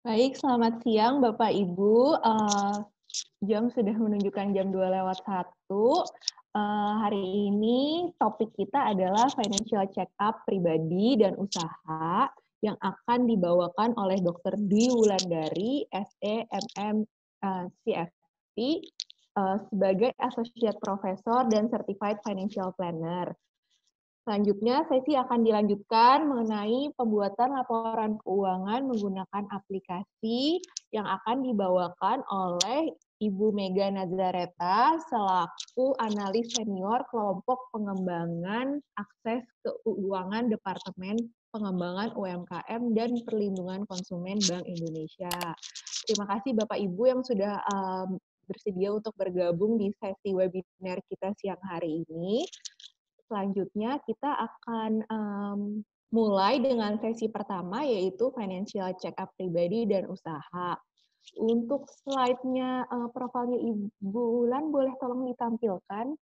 Baik, selamat siang Bapak Ibu. Jam sudah menunjukkan jam 2:01. Hari ini topik kita adalah financial check-up pribadi dan usaha yang akan dibawakan oleh Dr. Dwi Wulandari, SEMM CFP, sebagai Associate Professor dan Certified Financial Planner. Selanjutnya, sesi akan dilanjutkan mengenai pembuatan laporan keuangan menggunakan aplikasi yang akan dibawakan oleh Ibu Mega Nazareta selaku analis senior kelompok pengembangan akses keuangan Departemen Pengembangan UMKM dan Perlindungan Konsumen Bank Indonesia. Terima kasih Bapak Ibu yang sudah bersedia untuk bergabung di sesi webinar kita siang hari ini. Selanjutnya kita akan mulai dengan sesi pertama, yaitu financial check-up pribadi dan usaha. Untuk slide-nya, profilnya Ibu Ulan, boleh tolong ditampilkan?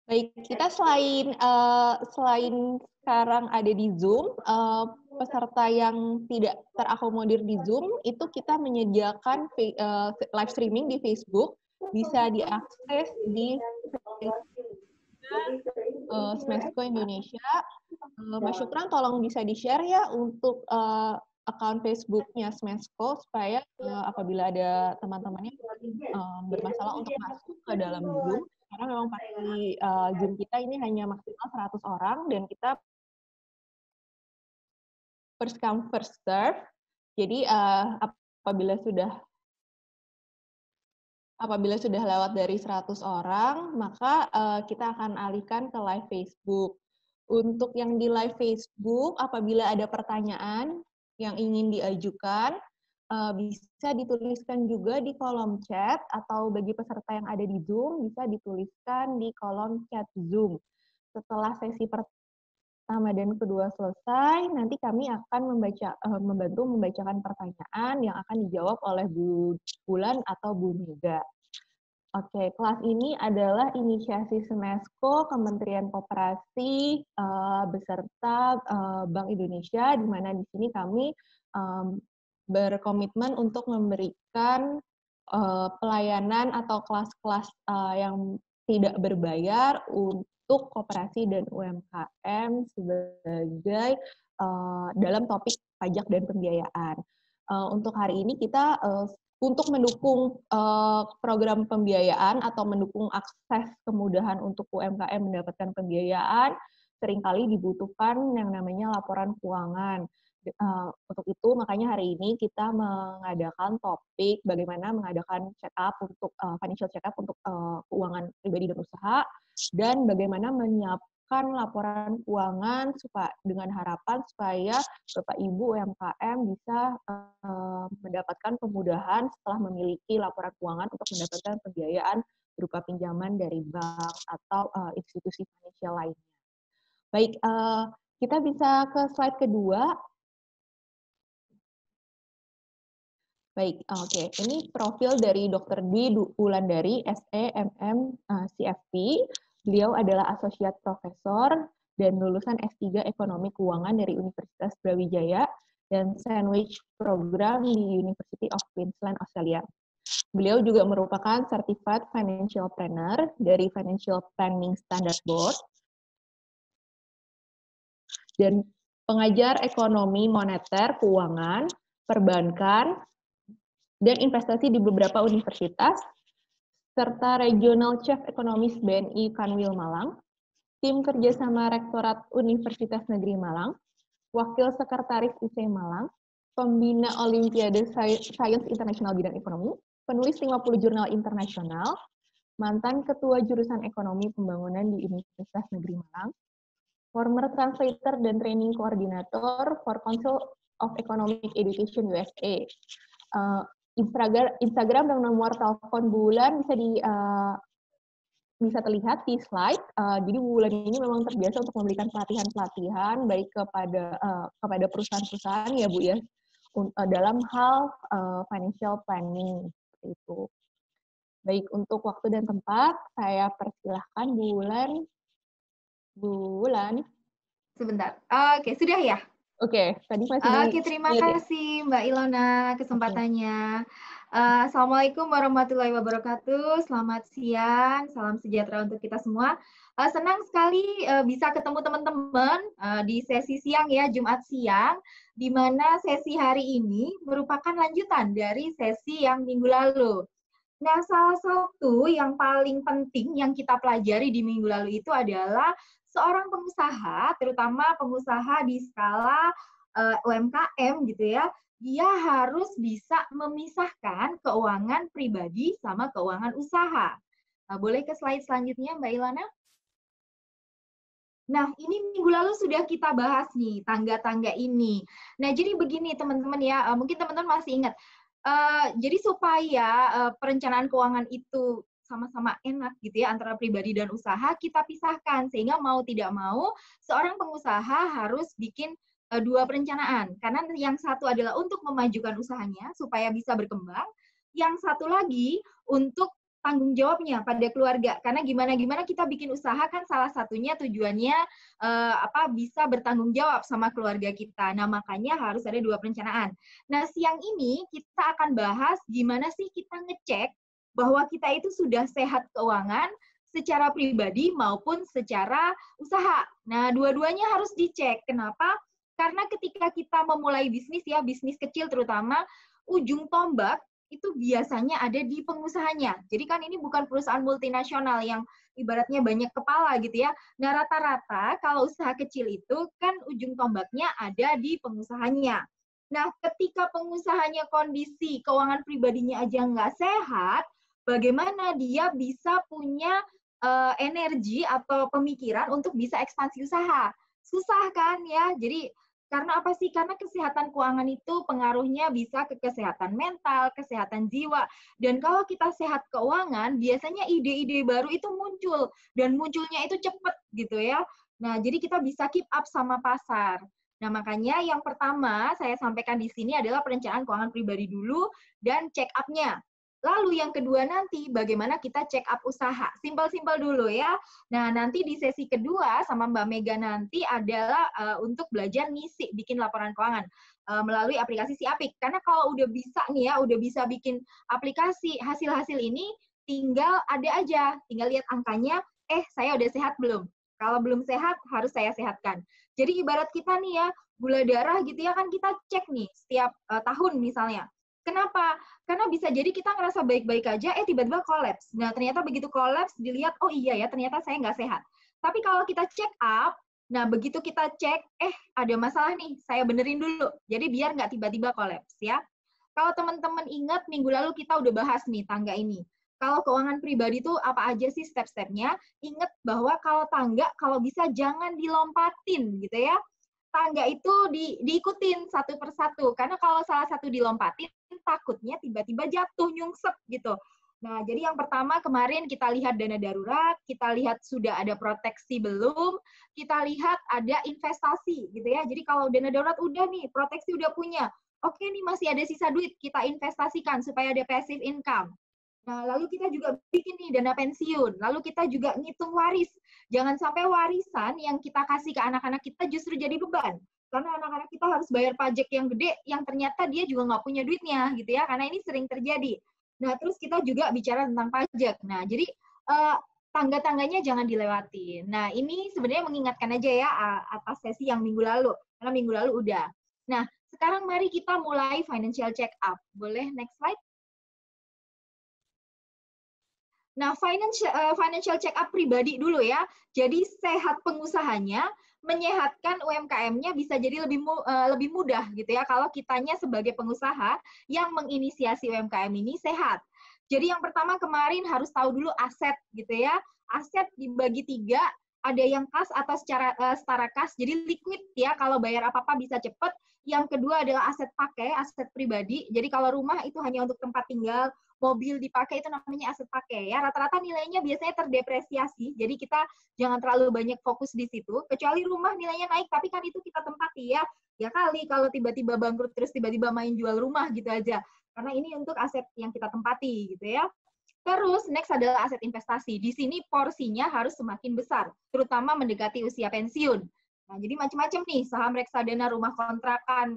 Baik, kita selain sekarang ada di Zoom, peserta yang tidak terakomodir di Zoom, itu kita menyediakan live streaming di Facebook, bisa diakses di Smesco Indonesia. Mas Syukran, tolong bisa di-share ya untuk account Facebook-nya Smesco, supaya apabila ada teman-temannya bermasalah untuk masuk ke dalam Zoom, karena memang pasti Zoom kita ini hanya maksimal 100 orang, dan kita first come, first serve. Jadi apabila sudah lewat dari 100 orang, maka kita akan alihkan ke live Facebook. Untuk yang di live Facebook, apabila ada pertanyaan yang ingin diajukan, bisa dituliskan juga di kolom chat, atau bagi peserta yang ada di Zoom, bisa dituliskan di kolom chat Zoom. Setelah sesi pertama dan kedua selesai, nanti kami akan membantu membacakan pertanyaan yang akan dijawab oleh Bu Bulan atau Bu Mega. Oke, kelas ini adalah inisiasi Smesco, Kementerian Koperasi, beserta Bank Indonesia, di mana di sini kami berkomitmen untuk memberikan pelayanan atau kelas-kelas yang tidak berbayar untuk koperasi dan UMKM sebagai dalam topik pajak dan pembiayaan. Untuk hari ini kita untuk mendukung program pembiayaan atau mendukung akses kemudahan untuk UMKM mendapatkan pembiayaan, seringkali dibutuhkan yang namanya laporan keuangan. Untuk itu, makanya hari ini kita mengadakan topik bagaimana mengadakan check-up untuk financial check-up untuk keuangan pribadi dan usaha, dan bagaimana menyiapkan laporan keuangan dengan harapan supaya Bapak Ibu UMKM bisa mendapatkan kemudahan setelah memiliki laporan keuangan untuk mendapatkan pembiayaan berupa pinjaman dari bank atau institusi finansial lainnya. Baik, kita bisa ke slide kedua. Baik, oke. Ini profil dari Dr. Dwi Wulandari, SEMM CFP. Beliau adalah Associate Professor dan lulusan S3 Ekonomi Keuangan dari Universitas Brawijaya dan Sandwich Program di University of Queensland, Australia. Beliau juga merupakan Certified Financial Planner dari Financial Planning Standards Board dan pengajar ekonomi moneter, keuangan, perbankan, dan investasi di beberapa universitas, serta Regional Chief Economist BNI Kanwil Malang, tim kerjasama Rektorat Universitas Negeri Malang, Wakil Sekretaris IC Malang, pembina Olimpiade Sains Internasional Bidang Ekonomi, penulis 50 jurnal internasional, mantan Ketua Jurusan Ekonomi Pembangunan di Universitas Negeri Malang, former translator dan training coordinator for Council of Economic Education USA. Instagram dan nomor telepon Bulan bisa terlihat di slide. Jadi Bulan ini memang terbiasa untuk memberikan pelatihan-pelatihan baik kepada perusahaan-perusahaan ya Bu ya, dalam hal financial planning seperti itu. Baik, untuk waktu dan tempat, saya persilahkan Bulan. Sebentar. Oke, sudah ya? Oke, tadi masih di Oke, terima mute ya? kasih Mbak Ilona Oke. kesempatannya. Assalamualaikum warahmatullahi wabarakatuh. Selamat siang, salam sejahtera untuk kita semua. Senang sekali bisa ketemu teman-teman di sesi siang ya, Jumat siang, di mana sesi hari ini merupakan lanjutan dari sesi yang minggu lalu. Nah, salah satu yang paling penting yang kita pelajari di minggu lalu itu adalah seorang pengusaha, terutama pengusaha di skala UMKM gitu ya, dia harus bisa memisahkan keuangan pribadi sama keuangan usaha. Boleh ke slide selanjutnya, Mbak Ilana? Nah, ini minggu lalu sudah kita bahas nih, tangga-tangga ini. Nah, jadi begini teman-teman ya, mungkin teman-teman masih ingat, jadi supaya perencanaan keuangan itu sama-sama enak gitu ya antara pribadi dan usaha, kita pisahkan sehingga mau tidak mau seorang pengusaha harus bikin dua perencanaan. Karena yang satu adalah untuk memajukan usahanya supaya bisa berkembang, yang satu lagi untuk tanggung jawabnya pada keluarga. Karena gimana-gimana kita bikin usaha kan salah satunya tujuannya bisa bertanggung jawab sama keluarga kita. Nah, makanya harus ada dua perencanaan. Nah, siang ini kita akan bahas gimana sih kita ngecek bahwa kita itu sudah sehat keuangan secara pribadi maupun secara usaha. Nah, dua-duanya harus dicek. Kenapa? Karena ketika kita memulai bisnis ya, bisnis kecil terutama, ujung tombak itu biasanya ada di pengusahanya. Jadi kan ini bukan perusahaan multinasional yang ibaratnya banyak kepala gitu ya. Nah, rata-rata kalau usaha kecil itu kan ujung tombaknya ada di pengusahanya. Nah, ketika pengusahanya kondisi keuangan pribadinya aja nggak sehat, bagaimana dia bisa punya energi atau pemikiran untuk bisa ekspansi usaha? Susah kan ya? Jadi karena apa sih? Karena kesehatan keuangan itu pengaruhnya bisa ke kesehatan mental, kesehatan jiwa. Dan kalau kita sehat keuangan, biasanya ide-ide baru itu muncul. Dan munculnya itu cepat gitu ya. Nah, jadi kita bisa keep up sama pasar. Nah, makanya yang pertama saya sampaikan di sini adalah perencanaan keuangan pribadi dulu dan check up-nya. Lalu yang kedua nanti bagaimana kita check up usaha. Simpel-simpel dulu ya. Nah, nanti di sesi kedua sama Mbak Mega nanti adalah untuk belajar ngisi, bikin laporan keuangan melalui aplikasi Siapik. Karena kalau udah bisa nih ya, udah bisa bikin aplikasi, hasil-hasil ini tinggal ada aja, tinggal lihat angkanya, saya udah sehat belum? Kalau belum sehat, harus saya sehatkan. Jadi ibarat kita nih ya, gula darah gitu ya kan kita cek nih setiap tahun misalnya. Kenapa? Karena bisa jadi kita ngerasa baik-baik aja, tiba-tiba kolaps. Nah, ternyata begitu kolaps, dilihat, oh iya ya, ternyata saya nggak sehat. Tapi kalau kita check up, nah begitu kita cek, ada masalah nih, saya benerin dulu. Jadi biar nggak tiba-tiba kolaps ya. Kalau teman-teman ingat, minggu lalu kita udah bahas nih tangga ini. Kalau keuangan pribadi itu apa aja sih step-stepnya? Ingat bahwa kalau tangga, kalau bisa jangan dilompatin gitu ya. Tangga itu diikutin satu persatu. Karena kalau salah satu dilompatin, takutnya tiba-tiba jatuh, nyungsep gitu. Nah, jadi yang pertama kemarin kita lihat dana darurat, kita lihat sudah ada proteksi belum, kita lihat ada investasi gitu ya. Jadi kalau dana darurat udah nih, proteksi udah punya. Oke nih masih ada sisa duit, kita investasikan supaya ada passive income. Nah, lalu kita juga bikin nih dana pensiun, lalu kita juga ngitung waris. Jangan sampai warisan yang kita kasih ke anak-anak kita justru jadi beban. Karena anak-anak kita harus bayar pajak yang gede, yang ternyata dia juga nggak punya duitnya, gitu ya. Karena ini sering terjadi. Nah, terus kita juga bicara tentang pajak. Nah, jadi tangga-tangganya jangan dilewati. Nah, ini sebenarnya mengingatkan aja ya atas sesi yang minggu lalu. Karena minggu lalu udah. Nah, sekarang mari kita mulai financial check up. Boleh next slide? Nah, financial check up pribadi dulu ya. Jadi sehat pengusahanya, menyehatkan UMKM-nya bisa jadi lebih mudah gitu ya kalau kitanya sebagai pengusaha yang menginisiasi UMKM ini sehat. Jadi yang pertama kemarin harus tahu dulu aset gitu ya. Aset dibagi 3, ada yang kas atau setara kas, jadi liquid ya kalau bayar apa-apa bisa cepat. Yang kedua adalah aset pakai, aset pribadi. Jadi kalau rumah itu hanya untuk tempat tinggal, mobil dipakai itu namanya aset pakai ya. Rata-rata nilainya biasanya terdepresiasi. Jadi kita jangan terlalu banyak fokus di situ. Kecuali rumah nilainya naik, tapi kan itu kita tempati ya. Ya kali kalau tiba-tiba bangkrut terus tiba-tiba main jual rumah gitu aja. Karena ini untuk aset yang kita tempati gitu ya. Terus next adalah aset investasi. Di sini porsinya harus semakin besar, terutama mendekati usia pensiun. Nah, jadi macam-macam nih, saham reksadana, rumah kontrakan,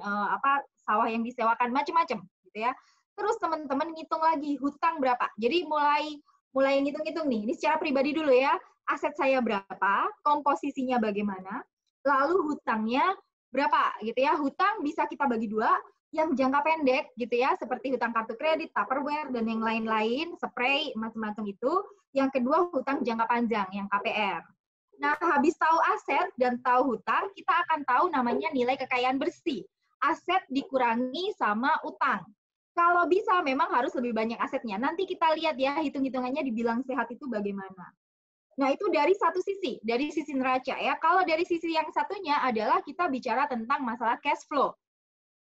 sawah yang disewakan, macam-macam gitu ya. Terus teman-teman ngitung lagi hutang berapa. Jadi mulai ngitung-ngitung nih. Ini secara pribadi dulu ya. Aset saya berapa, komposisinya bagaimana, lalu hutangnya berapa gitu ya. Hutang bisa kita bagi dua, yang jangka pendek gitu ya, seperti hutang kartu kredit, Tupperware, dan yang lain-lain, spray, macam-macam itu. Yang kedua, hutang jangka panjang, yang KPR. Nah, habis tahu aset dan tahu hutang, kita akan tahu namanya nilai kekayaan bersih. Aset dikurangi sama utang. Kalau bisa, memang harus lebih banyak asetnya. Nanti kita lihat ya, hitung-hitungannya dibilang sehat itu bagaimana. Nah, itu dari satu sisi, dari sisi neraca ya. Kalau dari sisi yang satunya adalah kita bicara tentang masalah cash flow.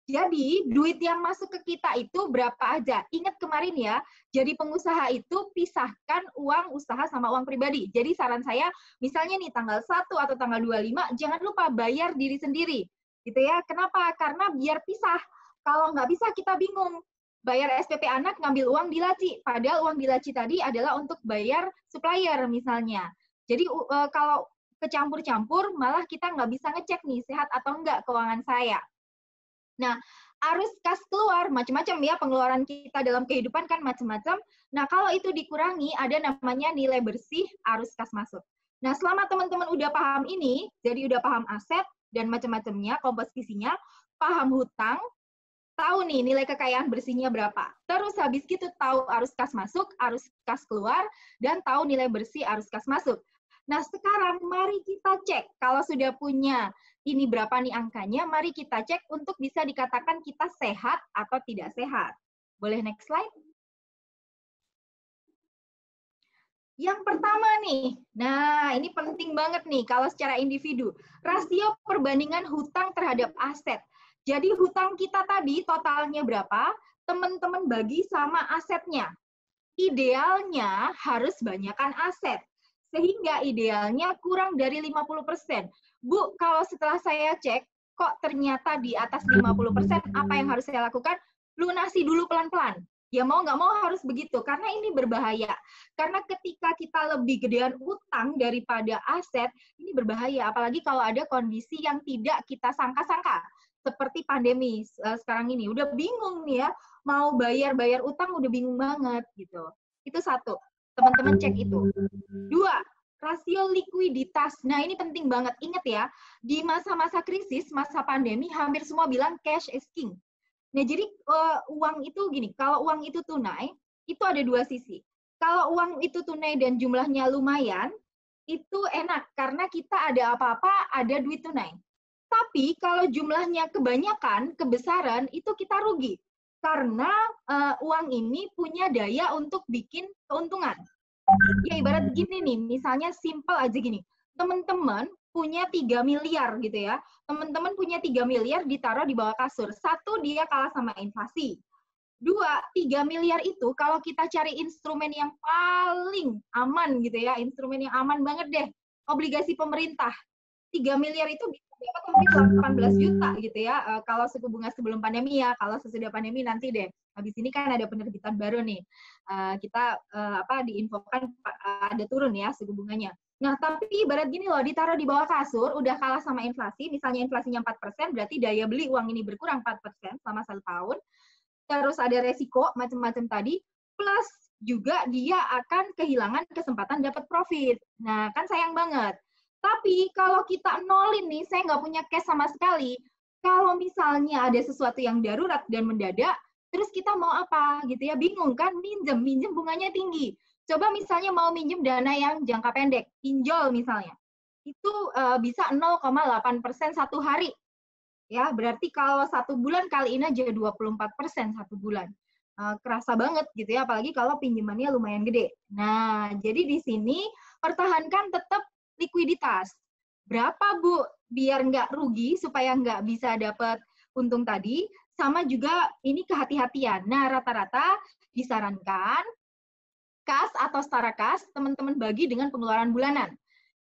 Jadi, duit yang masuk ke kita itu berapa aja? Ingat kemarin ya, jadi pengusaha itu pisahkan uang usaha sama uang pribadi. Jadi saran saya, misalnya nih tanggal 1 atau tanggal 25, jangan lupa bayar diri sendiri. Gitu ya. Kenapa? Karena biar pisah. Kalau nggak bisa, kita bingung. Bayar SPP anak, ngambil uang di laci. Padahal uang di laci tadi adalah untuk bayar supplier misalnya. Jadi kalau kecampur-campur, malah kita nggak bisa ngecek nih, sehat atau enggak keuangan saya. Nah, arus kas keluar, macam-macam ya, pengeluaran kita dalam kehidupan kan macam-macam. Nah, kalau itu dikurangi, ada namanya nilai bersih arus kas masuk. Nah, selama teman-teman udah paham ini, jadi udah paham aset dan macam-macamnya, komposisinya, paham hutang, tahu nih nilai kekayaan bersihnya berapa. Terus habis gitu tahu arus kas masuk, arus kas keluar, dan tahu nilai bersih arus kas masuk. Nah, sekarang mari kita cek. Kalau sudah punya ini berapa nih angkanya, mari kita cek untuk bisa dikatakan kita sehat atau tidak sehat. Boleh next slide? Yang pertama nih, nah ini penting banget nih kalau secara individu. Rasio perbandingan hutang terhadap aset. Jadi hutang kita tadi totalnya berapa, teman-teman bagi sama asetnya. Idealnya harus banyakkan aset. Sehingga idealnya kurang dari 50%. Bu, kalau setelah saya cek, kok ternyata di atas 50%, apa yang harus saya lakukan? Lunasi dulu pelan-pelan. Ya mau nggak mau harus begitu, karena ini berbahaya. Karena ketika kita lebih gedean utang daripada aset, ini berbahaya. Apalagi kalau ada kondisi yang tidak kita sangka-sangka. Seperti pandemi sekarang ini. Udah bingung nih ya, mau bayar utang udah bingung banget gitu. Itu satu. Teman-teman cek itu. 2, rasio likuiditas. Nah, ini penting banget. Ingat ya, di masa-masa krisis, masa pandemi, hampir semua bilang cash is king. Nah, jadi uang itu gini, kalau uang itu tunai, itu ada dua sisi. Kalau uang itu tunai dan jumlahnya lumayan, itu enak, karena kita ada apa-apa, ada duit tunai. Tapi kalau jumlahnya kebanyakan, kebesaran, itu kita rugi. Karena uang ini punya daya untuk bikin keuntungan. Ya ibarat gini nih, misalnya simple aja gini. Teman-teman punya 3 miliar gitu ya. Teman-teman punya 3 miliar ditaruh di bawah kasur. 1, dia kalah sama inflasi. 2, 3 miliar itu kalau kita cari instrumen yang paling aman gitu ya, instrumen yang aman banget deh, obligasi pemerintah. 3 miliar itu bisa dapat mungkin 18 juta gitu ya, kalau suku bunga sebelum pandemi ya, kalau sesudah pandemi nanti deh. Habis ini kan ada penerbitan baru nih, kita diinfokan ada turun ya suku bunganya. Nah, tapi ibarat gini loh, ditaruh di bawah kasur, udah kalah sama inflasi, misalnya inflasinya 4%, berarti daya beli uang ini berkurang 4% selama 1 tahun, terus ada resiko macam-macam tadi, plus juga dia akan kehilangan kesempatan dapat profit. Nah, kan sayang banget. Tapi kalau kita nolin nih, saya nggak punya cash sama sekali, kalau misalnya ada sesuatu yang darurat dan mendadak, terus kita mau apa gitu ya, bingung kan, minjem bunganya tinggi. Coba misalnya mau minjem dana yang jangka pendek, pinjol misalnya, itu bisa 0,8% satu hari. Ya, berarti kalau 1 bulan kaliin aja 24% 1 bulan. Kerasa banget gitu ya, apalagi kalau pinjamannya lumayan gede. Nah, jadi di sini pertahankan tetap likuiditas. Berapa, Bu? Biar nggak rugi, supaya nggak bisa dapat untung tadi, sama juga ini kehati-hatian. Nah, rata-rata disarankan kas atau setara kas, teman-teman bagi dengan pengeluaran bulanan.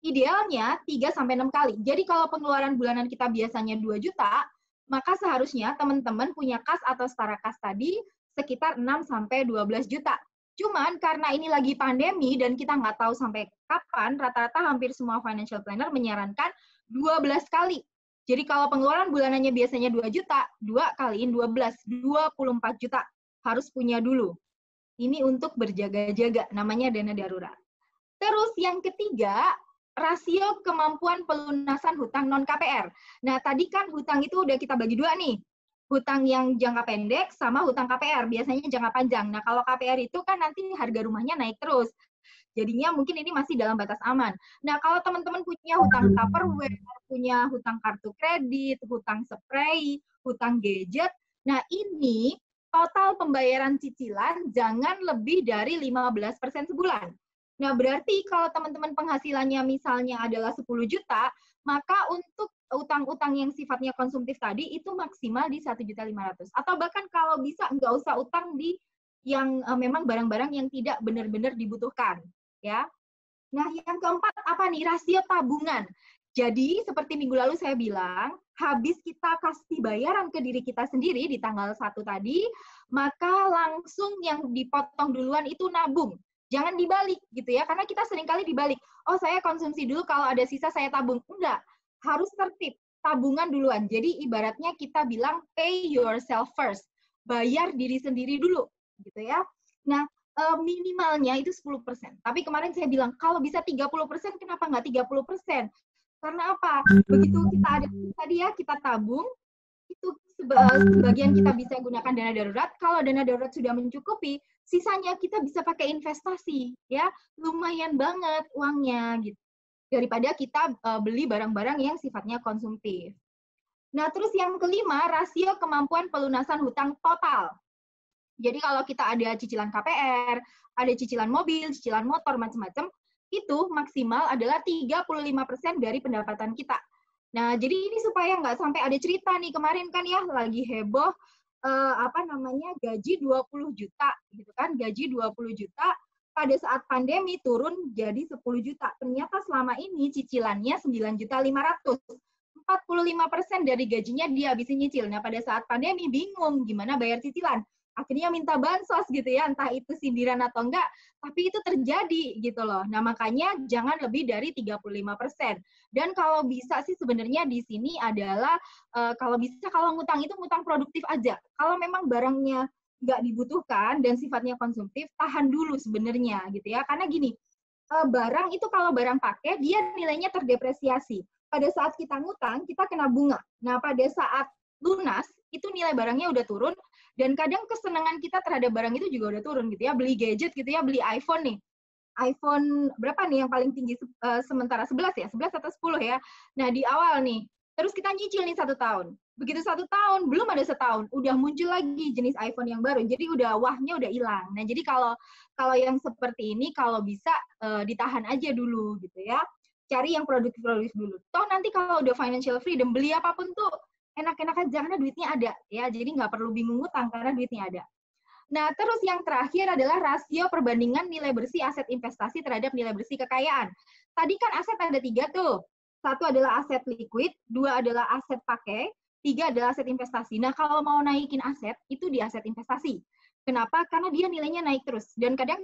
Idealnya 3-6 kali. Jadi kalau pengeluaran bulanan kita biasanya 2 juta, maka seharusnya teman-teman punya kas atau setara kas tadi sekitar 6-12 juta. Cuman karena ini lagi pandemi dan kita nggak tahu sampai kapan, rata-rata hampir semua financial planner menyarankan 12 kali. Jadi kalau pengeluaran bulanannya biasanya 2 juta, 2 kaliin 12, 24 juta harus punya dulu. Ini untuk berjaga-jaga, namanya dana darurat. Terus yang ketiga, rasio kemampuan pelunasan hutang non-KPR. Nah, tadi kan hutang itu udah kita bagi dua nih. Hutang yang jangka pendek sama hutang KPR, biasanya jangka panjang. Nah, kalau KPR itu kan nanti harga rumahnya naik terus. Jadinya mungkin ini masih dalam batas aman. Nah, kalau teman-teman punya hutang Tupperware, punya hutang kartu kredit, hutang spray, hutang gadget, nah ini total pembayaran cicilan jangan lebih dari 15% sebulan. Nah, berarti kalau teman-teman penghasilannya misalnya adalah 10 juta, maka untuk utang-utang yang sifatnya konsumtif tadi itu maksimal di 1.500.000. Atau bahkan kalau bisa nggak usah utang di yang memang barang-barang yang tidak benar-benar dibutuhkan, ya. Nah, yang keempat apa nih? Rasio tabungan. Jadi, seperti minggu lalu saya bilang, habis kita kasih bayaran ke diri kita sendiri di tanggal 1 tadi, maka langsung yang dipotong duluan itu nabung. Jangan dibalik gitu ya, karena kita seringkali dibalik. Oh, saya konsumsi dulu, kalau ada sisa saya tabung. Enggak, harus tertib. Tabungan duluan. Jadi ibaratnya kita bilang pay yourself first. Bayar diri sendiri dulu, gitu ya. Nah, minimalnya itu 10%. Tapi kemarin saya bilang, kalau bisa 30%, kenapa nggak 30%? Karena apa? Begitu kita ada tadi ya, kita tabung, itu sebagian kita bisa gunakan dana darurat. Kalau dana darurat sudah mencukupi, sisanya kita bisa pakai investasi, ya. Lumayan banget uangnya gitu. Daripada kita beli barang-barang yang sifatnya konsumtif. Nah, terus yang kelima, rasio kemampuan pelunasan hutang total. Jadi kalau kita ada cicilan KPR, ada cicilan mobil, cicilan motor, macam-macam, itu maksimal adalah 35% dari pendapatan kita. Nah, jadi ini supaya nggak sampai ada cerita nih, kemarin kan ya lagi heboh, gaji 20 juta, gitu kan, gaji 20 juta, pada saat pandemi turun jadi 10 juta. Ternyata selama ini cicilannya 9.500.000. 45% dari gajinya dia habisin nyicil. Nah, pada saat pandemi bingung gimana bayar cicilan. Akhirnya minta bansos gitu ya, entah itu sindiran atau enggak, tapi itu terjadi gitu loh. Nah, makanya jangan lebih dari 35%. Dan kalau bisa sih sebenarnya di sini adalah kalau bisa kalau ngutang itu ngutang produktif aja. Kalau memang barangnya nggak dibutuhkan dan sifatnya konsumtif, tahan dulu sebenarnya gitu ya. Karena gini, barang itu kalau barang pakai, dia nilainya terdepresiasi. Pada saat kita ngutang, kita kena bunga. Nah, pada saat lunas, itu nilai barangnya udah turun, dan kadang kesenangan kita terhadap barang itu juga udah turun gitu ya. Beli gadget gitu ya, beli iPhone nih. iPhone berapa nih yang paling tinggi sementara? 11 ya? 11 atau 10 ya? Nah, di awal nih, terus kita nyicil nih 1 tahun. Begitu 1 tahun, belum ada setahun, udah muncul lagi jenis iPhone yang baru. Jadi udah wahnya udah hilang. Nah, jadi kalau yang seperti ini, kalau bisa ditahan aja dulu gitu ya. Cari yang produktif dulu. Toh nanti kalau udah financial freedom, beli apapun tuh enak-enak aja karena duitnya ada. Ya, jadi nggak perlu bingung utang karena duitnya ada. Nah, terus yang terakhir adalah rasio perbandingan nilai bersih aset investasi terhadap nilai bersih kekayaan. Tadi kan aset ada 3 tuh. 1 adalah aset liquid, 2 adalah aset pakai, 3 adalah aset investasi. Nah, kalau mau naikin aset, itu di aset investasi. Kenapa? Karena dia nilainya naik terus. Dan kadang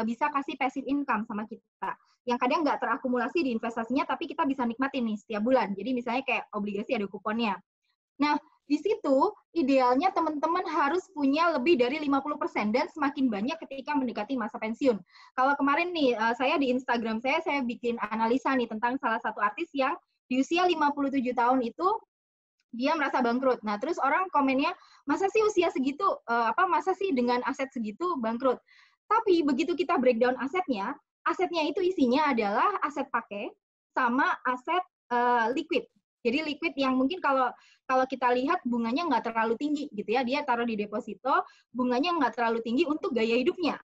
bisa kasih passive income sama kita. Yang kadang nggak terakumulasi di investasinya, tapi kita bisa nikmatin nih setiap bulan. Jadi misalnya kayak obligasi ada kuponnya. Nah, di situ idealnya teman-teman harus punya lebih dari 50% dan semakin banyak ketika mendekati masa pensiun. Kalau kemarin nih, saya di Instagram saya bikin analisa nih tentang salah satu artis yang di usia 57 tahun itu dia merasa bangkrut. Nah, terus orang komennya, masa sih usia segitu, masa sih dengan aset segitu bangkrut? Tapi begitu kita breakdown asetnya itu isinya adalah aset pakai sama aset liquid. Jadi liquid yang mungkin kalau kita lihat bunganya nggak terlalu tinggi gitu ya, dia taruh di deposito, bunganya nggak terlalu tinggi untuk gaya hidupnya.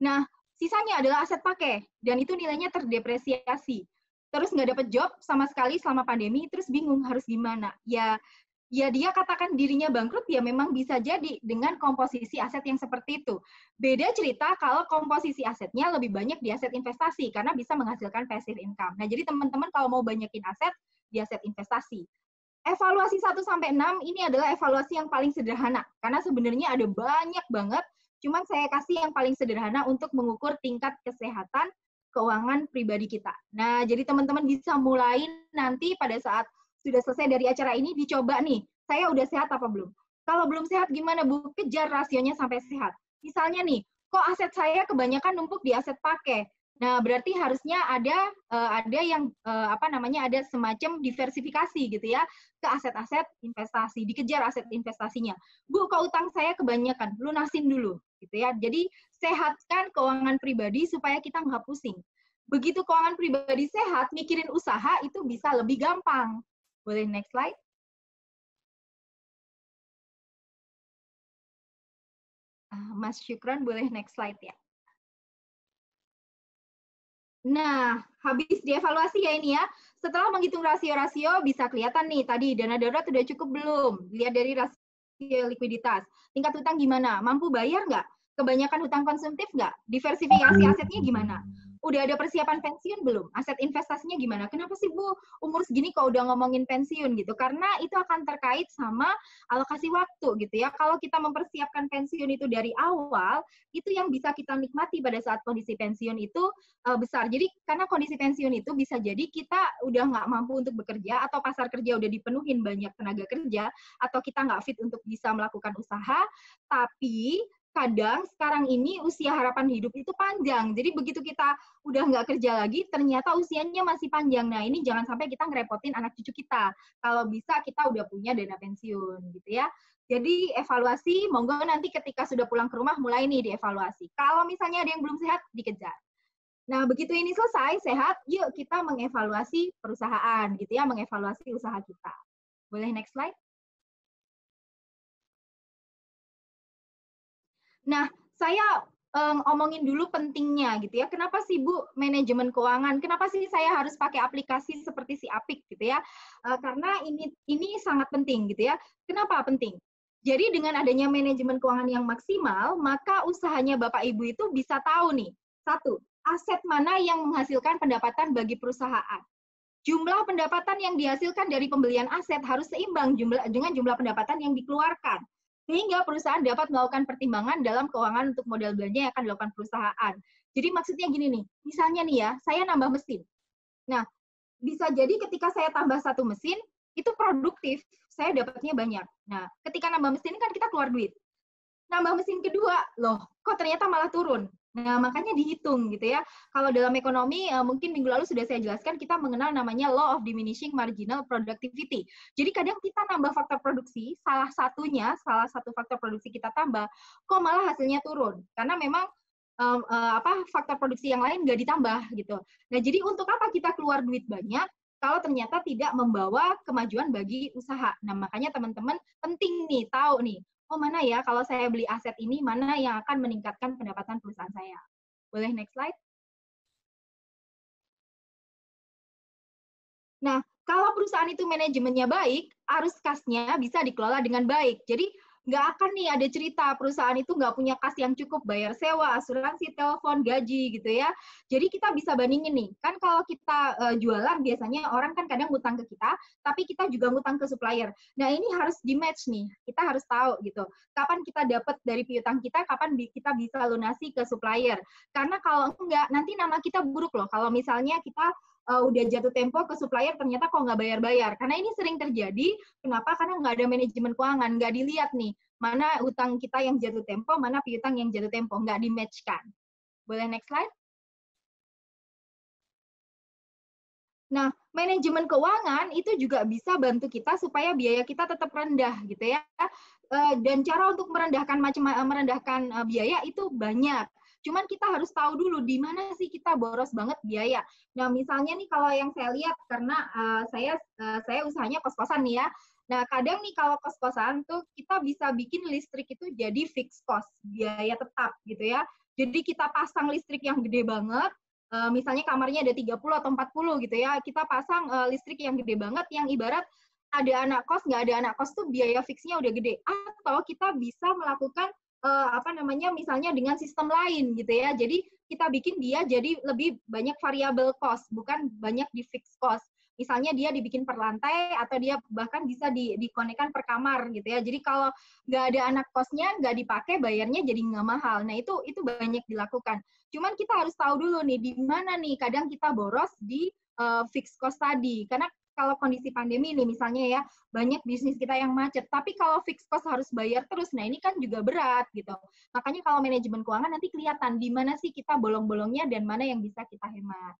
Nah, sisanya adalah aset pakai, dan itu nilainya terdepresiasi. Terus nggak dapat job sama sekali selama pandemi, terus bingung harus gimana. Ya dia katakan dirinya bangkrut, ya memang bisa jadi dengan komposisi aset yang seperti itu. Beda cerita kalau komposisi asetnya lebih banyak di aset investasi, karena bisa menghasilkan passive income. Nah, jadi teman-teman kalau mau banyakin aset, di aset investasi. Evaluasi 1-6 ini adalah evaluasi yang paling sederhana, karena sebenarnya ada banyak banget Cuman saya kasih yang paling sederhana untuk mengukur tingkat kesehatan keuangan pribadi kita. Nah, jadi teman-teman bisa mulai nanti pada saat sudah selesai dari acara ini, dicoba nih, saya udah sehat apa belum? Kalau belum sehat gimana Bu? Kejar rasionya sampai sehat. Misalnya nih, kok aset saya kebanyakan numpuk di aset pakai. Nah, berarti harusnya ada yang ada semacam diversifikasi gitu ya ke aset-aset investasi, dikejar aset investasinya. Bu, kok utang saya kebanyakan, lunasin dulu gitu ya. Jadi sehatkan keuangan pribadi supaya kita nggak pusing. Begitu keuangan pribadi sehat, mikirin usaha itu bisa lebih gampang. Boleh next slide? Mas Syukron, boleh next slide ya. Nah, habis dievaluasi ya ini ya. Setelah menghitung rasio-rasio, bisa kelihatan nih tadi dana darurat sudah cukup belum? Lihat dari rasio likuiditas. Tingkat hutang gimana? Mampu bayar nggak? Kebanyakan hutang konsumtif nggak? Diversifikasi asetnya gimana? Udah ada persiapan pensiun belum? Aset investasinya gimana? Kenapa sih Bu, umur segini kok udah ngomongin pensiun gitu? Karena itu akan terkait sama alokasi waktu gitu ya. Kalau kita mempersiapkan pensiun itu dari awal, itu yang bisa kita nikmati pada saat kondisi pensiun itu besar. Jadi karena kondisi pensiun itu bisa jadi kita udah nggak mampu untuk bekerja atau pasar kerja udah dipenuhin banyak tenaga kerja atau kita nggak fit untuk bisa melakukan usaha, tapi kadang sekarang ini usia harapan hidup itu panjang. Jadi begitu kita udah nggak kerja lagi, ternyata usianya masih panjang. Nah ini jangan sampai kita ngerepotin anak cucu kita. Kalau bisa kita udah punya dana pensiun gitu ya. Jadi evaluasi, monggo nanti ketika sudah pulang ke rumah mulai nih dievaluasi. Kalau misalnya ada yang belum sehat, dikejar. Nah, begitu ini selesai, sehat, yuk kita mengevaluasi perusahaan, gitu ya, mengevaluasi usaha kita. Boleh next slide? Nah, saya ngomongin dulu pentingnya, gitu ya. Kenapa sih, Bu, manajemen keuangan? Kenapa sih saya harus pakai aplikasi seperti si Apik, gitu ya? Karena ini sangat penting, gitu ya. Kenapa penting? Jadi dengan adanya manajemen keuangan yang maksimal, maka usahanya Bapak Ibu itu bisa tahu nih, satu, aset mana yang menghasilkan pendapatan bagi perusahaan. Jumlah pendapatan yang dihasilkan dari pembelian aset harus seimbang dengan jumlah pendapatan yang dikeluarkan. Sehingga perusahaan dapat melakukan pertimbangan dalam keuangan untuk modal belanja yang akan dilakukan perusahaan. Jadi maksudnya gini nih, misalnya nih ya, saya nambah mesin. Nah, bisa jadi ketika saya tambah satu mesin, itu produktif, saya dapatnya banyak. Nah, ketika nambah mesin kan kita keluar duit. Nambah mesin kedua, loh, kok ternyata malah turun. Nah, makanya dihitung gitu ya. Kalau dalam ekonomi, mungkin minggu lalu sudah saya jelaskan, kita mengenal namanya law of diminishing marginal productivity. Jadi kadang kita nambah faktor produksi, salah satu faktor produksi kita tambah, kok malah hasilnya turun. Karena memang faktor produksi yang lain nggak ditambah gitu. Nah, jadi untuk apa kita keluar duit banyak kalau ternyata tidak membawa kemajuan bagi usaha. Nah, makanya teman-teman penting nih tahu nih, oh mana ya kalau saya beli aset ini, mana yang akan meningkatkan pendapatan perusahaan saya. Boleh next slide? Nah, kalau perusahaan itu manajemennya baik, arus kasnya bisa dikelola dengan baik. Jadi nggak akan nih ada cerita perusahaan itu nggak punya kas yang cukup bayar sewa, asuransi, telepon, gaji gitu ya. Jadi kita bisa bandingin nih, kan kalau kita jualan biasanya orang kan kadang ngutang ke kita, tapi kita juga ngutang ke supplier. Nah ini harus di match nih, kita harus tahu gitu. Kapan kita dapat dari piutang kita, kapan kita bisa lunasi ke supplier. Karena kalau enggak, nanti nama kita buruk loh. Kalau misalnya kita udah jatuh tempo ke supplier ternyata kok nggak bayar-bayar. Karena ini sering terjadi, kenapa? Karena nggak ada manajemen keuangan, nggak dilihat nih, mana utang kita yang jatuh tempo, mana piutang yang jatuh tempo, nggak di-match-kan. Boleh next slide? Nah, manajemen keuangan itu juga bisa bantu kita supaya biaya kita tetap rendah gitu ya. Dan cara untuk merendahkan biaya itu banyak. Cuman kita harus tahu dulu di mana sih kita boros banget biaya. Nah, misalnya nih kalau yang saya lihat karena saya usahanya kos-kosan nih ya. Nah, kadang nih kalau kos-kosan tuh kita bisa bikin listrik itu jadi fixed cost, biaya tetap gitu ya. Jadi kita pasang listrik yang gede banget, misalnya kamarnya ada 30 atau 40 gitu ya, kita pasang listrik yang gede banget, yang ibarat ada anak kos, nggak ada anak kos tuh biaya fixnya udah gede. Atau kita bisa melakukan misalnya dengan sistem lain gitu ya. Jadi kita bikin dia jadi lebih banyak variable cost, bukan banyak di fixed cost. Misalnya dia dibikin per lantai atau dia bahkan bisa dikonekkan per kamar gitu ya. Jadi kalau nggak ada anak kosnya, nggak dipakai, bayarnya jadi nggak mahal. Nah itu banyak dilakukan. Cuman kita harus tahu dulu nih, di mana nih kadang kita boros di fixed cost tadi. Karena kalau kondisi pandemi ini misalnya ya, banyak bisnis kita yang macet, tapi kalau fixed cost harus bayar terus, nah ini kan juga berat gitu. Makanya kalau manajemen keuangan nanti kelihatan di mana sih kita bolong-bolongnya dan mana yang bisa kita hemat.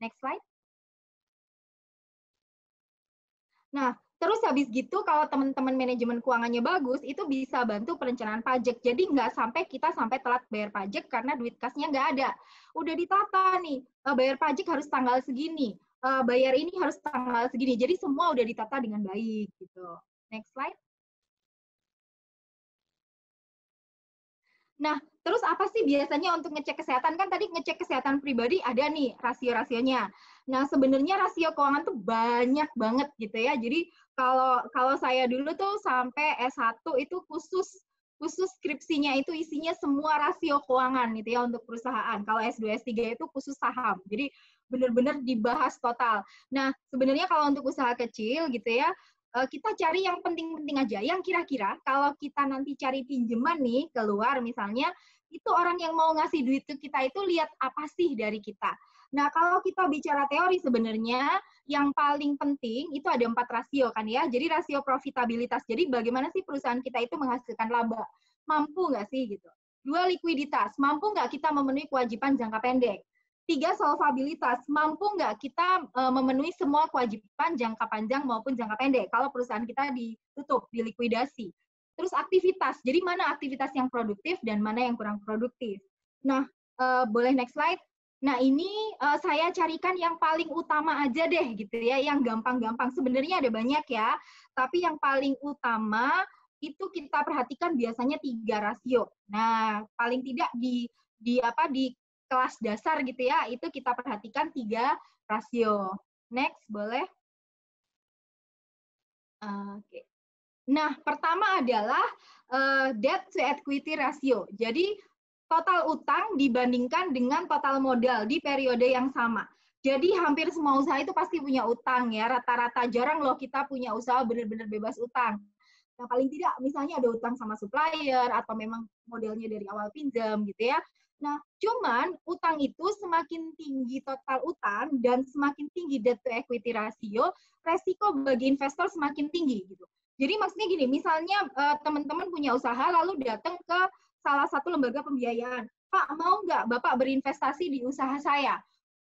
Next slide. Nah, terus habis gitu kalau teman-teman manajemen keuangannya bagus, itu bisa bantu perencanaan pajak. Jadi nggak sampai kita telat bayar pajak karena duit kasnya nggak ada. Udah ditata nih, bayar pajak harus tanggal segini, bayar ini harus tanggal segini. Jadi semua udah ditata dengan baik gitu. Next slide. Nah, terus apa sih biasanya untuk ngecek kesehatan? Kan tadi ngecek kesehatan pribadi ada nih rasio-rasionya. Nah, sebenarnya rasio keuangan tuh banyak banget gitu ya. Jadi kalau saya dulu tuh sampai S1 itu khusus skripsinya itu isinya semua rasio keuangan gitu ya untuk perusahaan. Kalau S2, S3 itu khusus saham. Jadi benar-benar dibahas total. Nah, sebenarnya kalau untuk usaha kecil gitu ya, kita cari yang penting-penting aja, yang kira-kira kalau kita nanti cari pinjaman nih keluar misalnya, itu orang yang mau ngasih duit ke kita itu lihat apa sih dari kita. Nah, kalau kita bicara teori sebenarnya yang paling penting itu ada 4 rasio kan ya. Jadi rasio profitabilitas. Jadi bagaimana sih perusahaan kita itu menghasilkan laba? Mampu nggak sih gitu. 2, likuiditas. Mampu nggak kita memenuhi kewajiban jangka pendek? 3, solvabilitas. Mampu nggak kita memenuhi semua kewajiban jangka panjang maupun jangka pendek kalau perusahaan kita ditutup, dilikuidasi. Terus aktivitas. Jadi mana aktivitas yang produktif dan mana yang kurang produktif. Nah, boleh next slide. Nah, ini saya carikan yang paling utama aja deh gitu ya, yang gampang-gampang. Sebenarnya ada banyak ya, tapi yang paling utama itu kita perhatikan biasanya 3 rasio. Nah, paling tidak di kelas dasar gitu ya, itu kita perhatikan 3 rasio. Next, boleh? Oke. Nah, pertama adalah debt to equity ratio. Jadi, total utang dibandingkan dengan total modal di periode yang sama. Jadi, hampir semua usaha itu pasti punya utang ya. Rata-rata jarang loh kita punya usaha benar-benar bebas utang. Nah, paling tidak misalnya ada utang sama supplier atau memang modelnya dari awal pinjam gitu ya. Nah, cuman utang itu semakin tinggi total utang dan semakin tinggi debt to equity ratio, resiko bagi investor semakin tinggi gitu. Jadi maksudnya gini, misalnya teman-teman punya usaha lalu datang ke salah satu lembaga pembiayaan. Pak, mau nggak Bapak berinvestasi di usaha saya?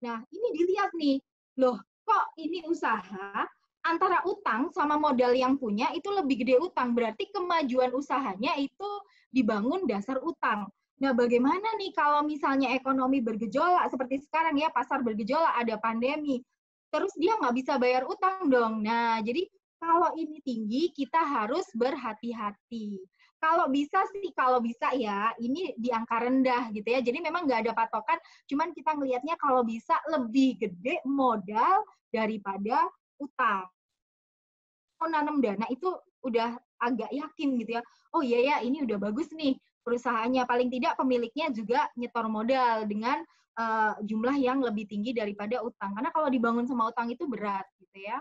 Nah, ini dilihat nih, loh kok ini usaha antara utang sama modal yang punya itu lebih gede utang, berarti kemajuan usahanya itu dibangun dasar utang. Nah, bagaimana nih kalau misalnya ekonomi bergejolak seperti sekarang ya, pasar bergejolak, ada pandemi, terus dia nggak bisa bayar utang dong. Nah, jadi kalau ini tinggi, kita harus berhati-hati. Kalau bisa ya, ini di angka rendah gitu ya. Jadi memang nggak ada patokan, cuman kita ngelihatnya kalau bisa lebih gede modal daripada utang. Mau nanam dana itu udah agak yakin gitu ya. Oh iya ya, ini udah bagus nih perusahaannya. Paling tidak pemiliknya juga nyetor modal dengan jumlah yang lebih tinggi daripada utang. Karena kalau dibangun sama utang itu berat gitu ya.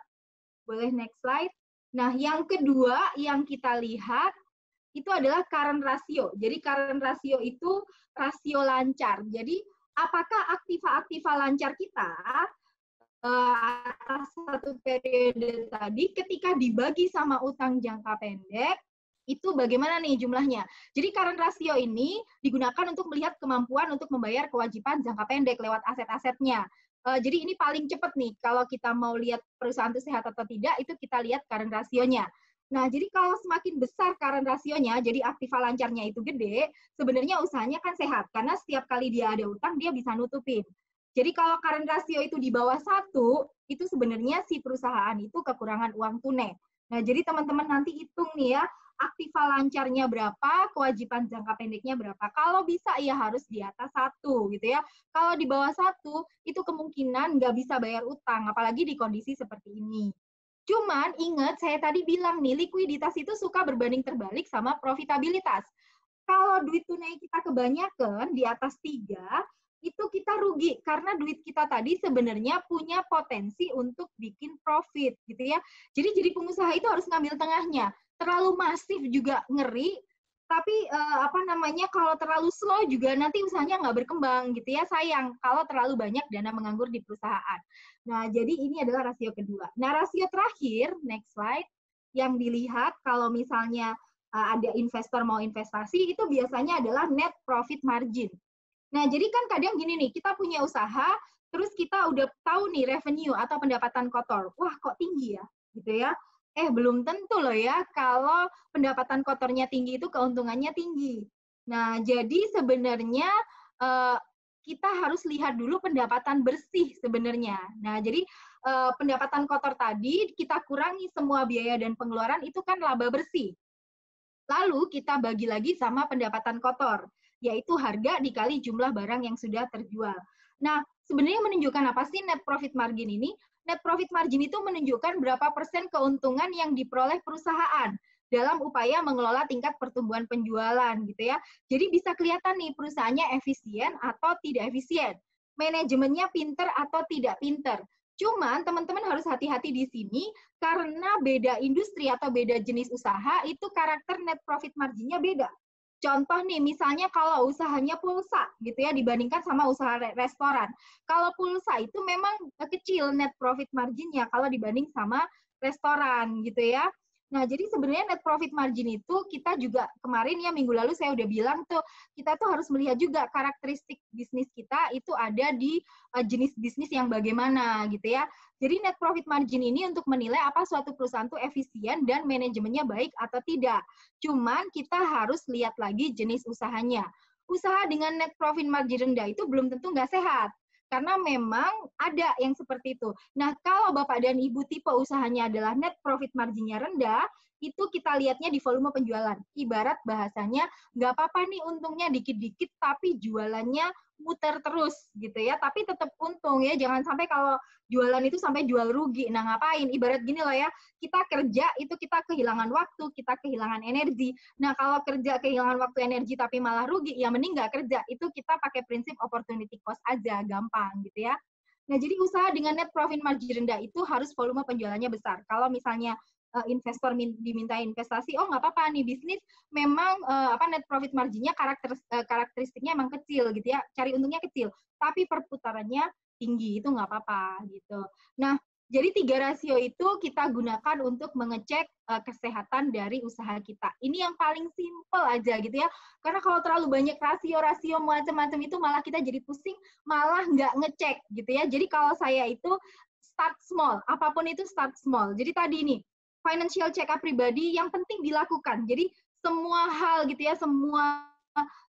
Boleh next slide. Nah, yang kedua yang kita lihat itu adalah current ratio. Jadi current ratio itu rasio lancar. Jadi apakah aktiva-aktiva lancar kita atas satu periode tadi ketika dibagi sama utang jangka pendek itu bagaimana nih jumlahnya. Jadi current ratio ini digunakan untuk melihat kemampuan untuk membayar kewajiban jangka pendek lewat aset-asetnya. Jadi ini paling cepat nih kalau kita mau lihat perusahaan itu sehat atau tidak, itu kita lihat current rasionya. Nah, jadi kalau semakin besar current rasionya, jadi aktiva lancarnya itu gede, sebenarnya usahanya kan sehat karena setiap kali dia ada utang dia bisa nutupin. Jadi kalau current rasio itu di bawah 1, itu sebenarnya si perusahaan itu kekurangan uang tunai. Nah, jadi teman-teman nanti hitung nih ya, aktiva lancarnya berapa, kewajiban jangka pendeknya berapa. Kalau bisa ya harus di atas 1 gitu ya. Kalau di bawah 1, itu kemungkinan nggak bisa bayar utang, apalagi di kondisi seperti ini. Cuman ingat, saya tadi bilang nih, likuiditas itu suka berbanding terbalik sama profitabilitas. Kalau duit tunai kita kebanyakan di atas 3, itu kita rugi karena duit kita tadi sebenarnya punya potensi untuk bikin profit gitu ya. Jadi pengusaha itu harus ngambil tengahnya. Terlalu masif juga ngeri, tapi kalau terlalu slow juga nanti usahanya nggak berkembang gitu ya. Sayang kalau terlalu banyak dana menganggur di perusahaan. Nah, jadi ini adalah rasio kedua. Nah, rasio terakhir, next slide, yang dilihat kalau misalnya ada investor mau investasi, itu biasanya adalah net profit margin. Nah, jadi kan kadang gini nih, kita punya usaha, terus kita udah tahu nih revenue atau pendapatan kotor. Wah, kok tinggi ya? Gitu ya. Belum tentu loh ya, kalau pendapatan kotornya tinggi itu keuntungannya tinggi. Nah, jadi sebenarnya kita harus lihat dulu pendapatan bersih sebenarnya. Nah, jadi pendapatan kotor tadi, kita kurangi semua biaya dan pengeluaran, itu kan laba bersih. Lalu kita bagi lagi sama pendapatan kotor, yaitu harga dikali jumlah barang yang sudah terjual. Nah, sebenarnya menunjukkan apa sih net profit margin ini? Net profit margin itu menunjukkan berapa persen keuntungan yang diperoleh perusahaan dalam upaya mengelola tingkat pertumbuhan penjualan gitu ya. Jadi bisa kelihatan nih perusahaannya efisien atau tidak efisien. Manajemennya pinter atau tidak pinter. Cuman teman-teman harus hati-hati di sini karena beda industri atau beda jenis usaha itu karakter net profit marginnya beda. Contoh nih, misalnya kalau usahanya pulsa gitu ya dibandingkan sama usaha restoran. Kalau pulsa itu memang kecil net profit marginnya kalau dibanding sama restoran gitu ya. Nah, jadi sebenarnya net profit margin itu kita juga kemarin ya minggu lalu saya udah bilang tuh, kita tuh harus melihat juga karakteristik bisnis kita itu ada di jenis bisnis yang bagaimana gitu ya. Jadi net profit margin ini untuk menilai apa suatu perusahaan itu efisien dan manajemennya baik atau tidak. Cuman kita harus lihat lagi jenis usahanya. Usaha dengan net profit margin rendah itu belum tentu nggak sehat. Karena memang ada yang seperti itu. Nah, kalau Bapak dan Ibu tipe usahanya adalah net profit marginnya rendah, itu kita lihatnya di volume penjualan. Ibarat bahasanya, nggak apa-apa nih untungnya dikit-dikit, tapi jualannya muter terus gitu ya. Tapi tetap untung ya, jangan sampai kalau jualan itu sampai jual rugi. Nah, ngapain? Ibarat gini loh ya, kita kerja itu kita kehilangan waktu, kita kehilangan energi. Nah, kalau kerja kehilangan waktu energi tapi malah rugi, ya mending nggak kerja. Itu kita pakai prinsip opportunity cost aja, gampang gitu ya. Nah, jadi usaha dengan net profit margin rendah itu harus volume penjualannya besar. Kalau misalnya investor diminta investasi, oh nggak apa-apa nih bisnis memang net profit marginnya karakteristiknya emang kecil gitu ya, cari untungnya kecil, tapi perputarannya tinggi, itu nggak apa-apa gitu. Nah, jadi 3 rasio itu kita gunakan untuk mengecek kesehatan dari usaha kita. Ini yang paling simple aja gitu ya. Karena kalau terlalu banyak rasio-rasio macam-macam itu malah kita jadi pusing, malah nggak ngecek gitu ya. Jadi kalau saya itu start small, apapun itu start small. Jadi tadi nih, financial check up pribadi yang penting dilakukan. Jadi semua hal gitu ya, semua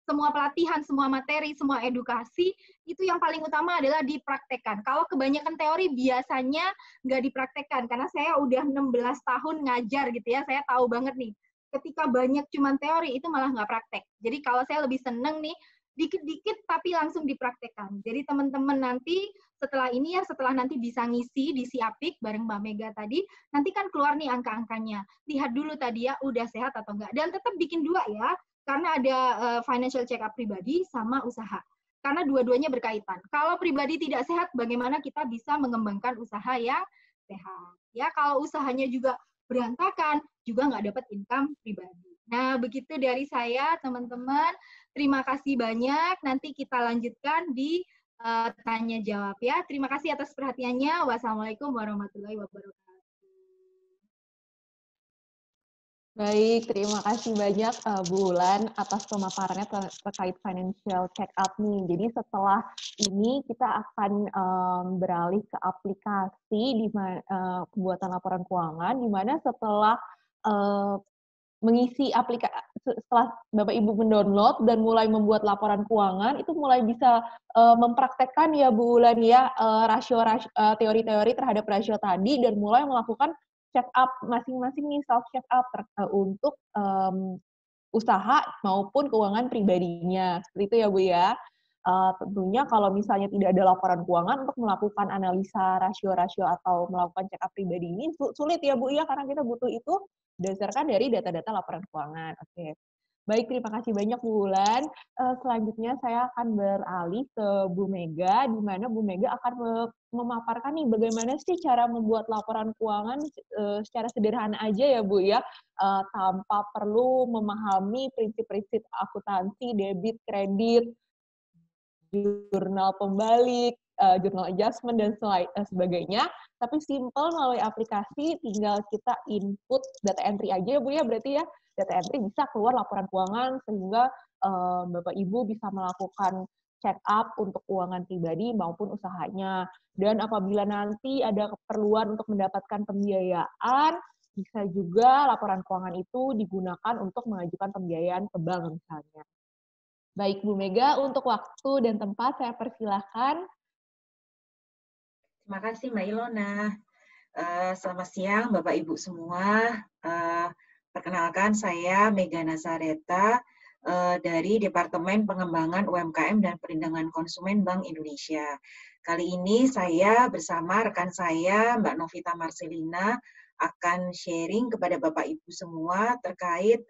pelatihan, semua materi, semua edukasi, itu yang paling utama adalah dipraktekkan. Kalau kebanyakan teori biasanya nggak dipraktekkan, karena saya udah 16 tahun ngajar gitu ya, saya tahu banget nih, ketika banyak cuman teori, itu malah nggak praktek. Jadi kalau saya lebih seneng nih, dikit-dikit tapi langsung dipraktekkan. Jadi teman-teman nanti setelah ini ya, setelah nanti bisa ngisi di Siapik bareng Mbak Mega tadi, nanti kan keluar nih angka-angkanya. Lihat dulu tadi ya, udah sehat atau enggak. Dan tetap bikin 2 ya, karena ada financial check up pribadi sama usaha. Karena dua-duanya berkaitan. Kalau pribadi tidak sehat, bagaimana kita bisa mengembangkan usaha yang sehat? Ya, kalau usahanya juga berantakan, juga nggak dapat income pribadi. Nah, begitu dari saya, teman-teman. Terima kasih banyak. Nanti kita lanjutkan di tanya jawab ya. Terima kasih atas perhatiannya. Wassalamualaikum warahmatullahi wabarakatuh. Baik, terima kasih banyak Bu Wulan atas pemaparannya terkait financial check up nih. Jadi setelah ini kita akan beralih ke aplikasi di pembuatan laporan keuangan, di mana setelah mengisi aplikasi, setelah Bapak Ibu mendownload dan mulai membuat laporan keuangan, itu mulai bisa mempraktekkan ya Bu Wulan ya teori-teori terhadap rasio tadi dan mulai melakukan check up masing-masing nih, self check up untuk usaha maupun keuangan pribadinya. Seperti itu ya Bu ya. Tentunya kalau misalnya tidak ada laporan keuangan untuk melakukan analisa rasio-rasio atau melakukan check up pribadi ini sulit ya Bu ya, karena kita butuh itu berdasarkan dari data-data laporan keuangan. Oke. Baik, terima kasih banyak Bu Wulan. Selanjutnya saya akan beralih ke Bu Mega, di mana Bu Mega akan memaparkan nih bagaimana sih cara membuat laporan keuangan secara sederhana aja ya Bu ya, tanpa perlu memahami prinsip-prinsip akuntansi, debit, kredit, jurnal pembalik, jurnal adjustment, dan sebagainya. Tapi simple melalui aplikasi, tinggal kita input data entry aja ya Bu ya, berarti ya. Data entry bisa keluar laporan keuangan, sehingga Bapak Ibu bisa melakukan check up untuk keuangan pribadi maupun usahanya. Dan apabila nanti ada keperluan untuk mendapatkan pembiayaan, bisa juga laporan keuangan itu digunakan untuk mengajukan pembiayaan ke bank misalnya. Baik, Bu Mega, untuk waktu dan tempat saya persilahkan. Terima kasih Mbak Ilona. Selamat siang Bapak Ibu semua. Perkenalkan saya Mega Nazareta dari Departemen Pengembangan UMKM dan Perlindungan Konsumen Bank Indonesia. Kali ini saya bersama rekan saya Mbak Novita Marcelina akan sharing kepada Bapak Ibu semua terkait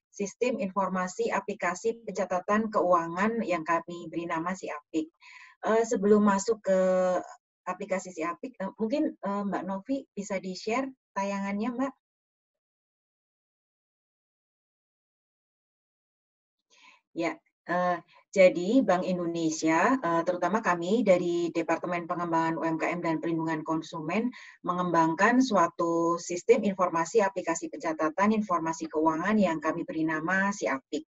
sistem informasi aplikasi pencatatan keuangan yang kami beri nama SIAPIK. Sebelum masuk ke aplikasi SIAPIK, mungkin Mbak Novi bisa di-share tayangannya, Mbak? Ya, jadi Bank Indonesia, terutama kami dari Departemen Pengembangan UMKM dan Perlindungan Konsumen, mengembangkan suatu sistem informasi aplikasi pencatatan informasi keuangan yang kami beri nama SIAPIK.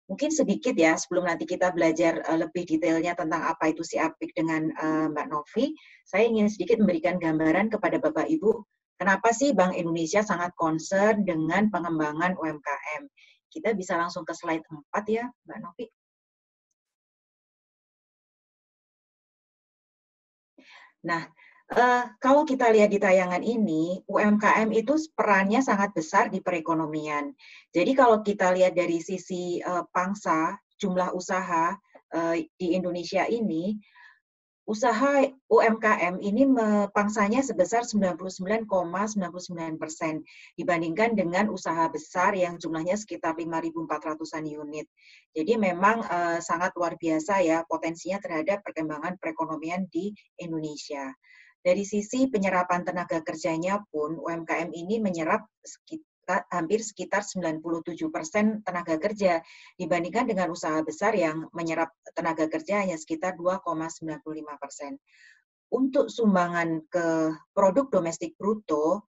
Mungkin sedikit ya, sebelum nanti kita belajar lebih detailnya tentang apa itu SIAPIK dengan Mbak Novi, saya ingin sedikit memberikan gambaran kepada Bapak Ibu, kenapa sih Bank Indonesia sangat concern dengan pengembangan UMKM. Kita bisa langsung ke slide 4 ya, Mbak Novi. Nah, kalau kita lihat di tayangan ini, UMKM itu perannya sangat besar di perekonomian. Jadi kalau kita lihat dari sisi pangsa, jumlah usaha di Indonesia ini, usaha UMKM ini pangsanya sebesar 99,99% dibandingkan dengan usaha besar yang jumlahnya sekitar 5.400-an unit. Jadi memang sangat luar biasa ya potensinya terhadap perkembangan perekonomian di Indonesia. Dari sisi penyerapan tenaga kerjanya pun UMKM ini menyerap hampir sekitar 97% tenaga kerja dibandingkan dengan usaha besar yang menyerap tenaga kerja hanya sekitar 2,95%. Untuk sumbangan ke produk domestik bruto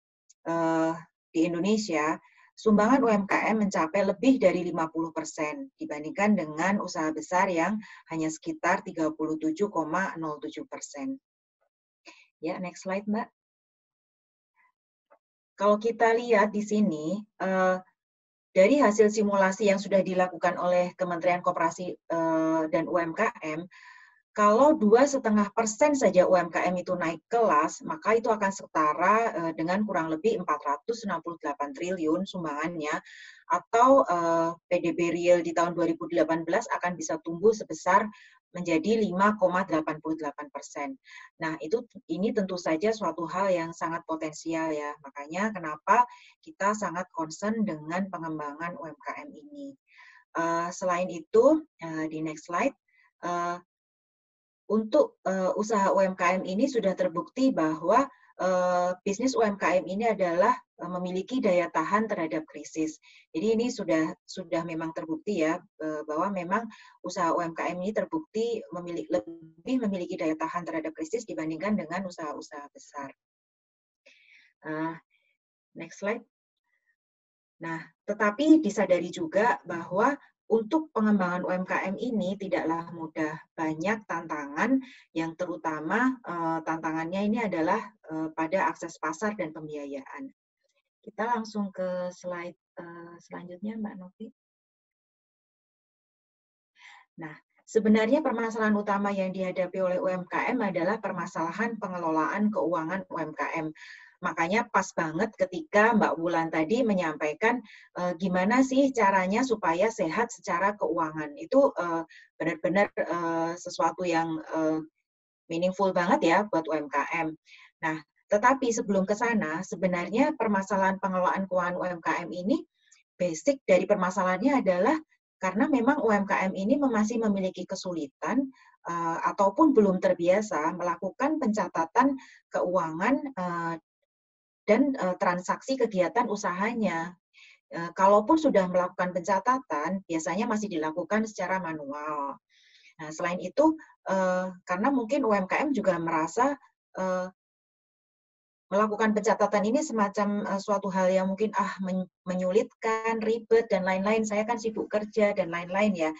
di Indonesia, sumbangan UMKM mencapai lebih dari 50% dibandingkan dengan usaha besar yang hanya sekitar 37,07%. Ya, next slide, Mbak. Kalau kita lihat di sini, dari hasil simulasi yang sudah dilakukan oleh Kementerian Koperasi dan UMKM, kalau 2,5% saja UMKM itu naik kelas, maka itu akan setara dengan kurang lebih 468 triliun sumbangannya, atau PDB real di tahun 2018 akan bisa tumbuh sebesar menjadi 5,88%. Nah, ini tentu saja suatu hal yang sangat potensial ya. Makanya kenapa kita sangat concern dengan pengembangan UMKM ini. Selain itu, di next slide, untuk usaha UMKM ini sudah terbukti bahwa bisnis UMKM ini adalah memiliki daya tahan terhadap krisis. Jadi ini sudah memang terbukti ya bahwa memang usaha UMKM ini terbukti lebih memiliki daya tahan terhadap krisis dibandingkan dengan usaha-usaha besar. Next slide. Nah, tetapi disadari juga bahwa untuk pengembangan UMKM ini tidaklah mudah. Banyak tantangan yang terutama tantangannya ini adalah pada akses pasar dan pembiayaan. Kita langsung ke slide selanjutnya, Mbak Novi. Nah, sebenarnya permasalahan utama yang dihadapi oleh UMKM adalah permasalahan pengelolaan keuangan UMKM. Makanya pas banget ketika Mbak Wulan tadi menyampaikan gimana sih caranya supaya sehat secara keuangan. Itu benar-benar sesuatu yang meaningful banget ya buat UMKM. Nah, tetapi sebelum ke sana, sebenarnya permasalahan pengelolaan keuangan UMKM ini basic dari permasalahannya adalah karena memang UMKM ini masih memiliki kesulitan ataupun belum terbiasa melakukan pencatatan keuangan dan transaksi kegiatan usahanya. Kalaupun sudah melakukan pencatatan, biasanya masih dilakukan secara manual. Nah, selain itu, karena mungkin UMKM juga merasa melakukan pencatatan ini semacam suatu hal yang mungkin menyulitkan, ribet, dan lain-lain. Saya kan sibuk kerja, dan lain-lain ya.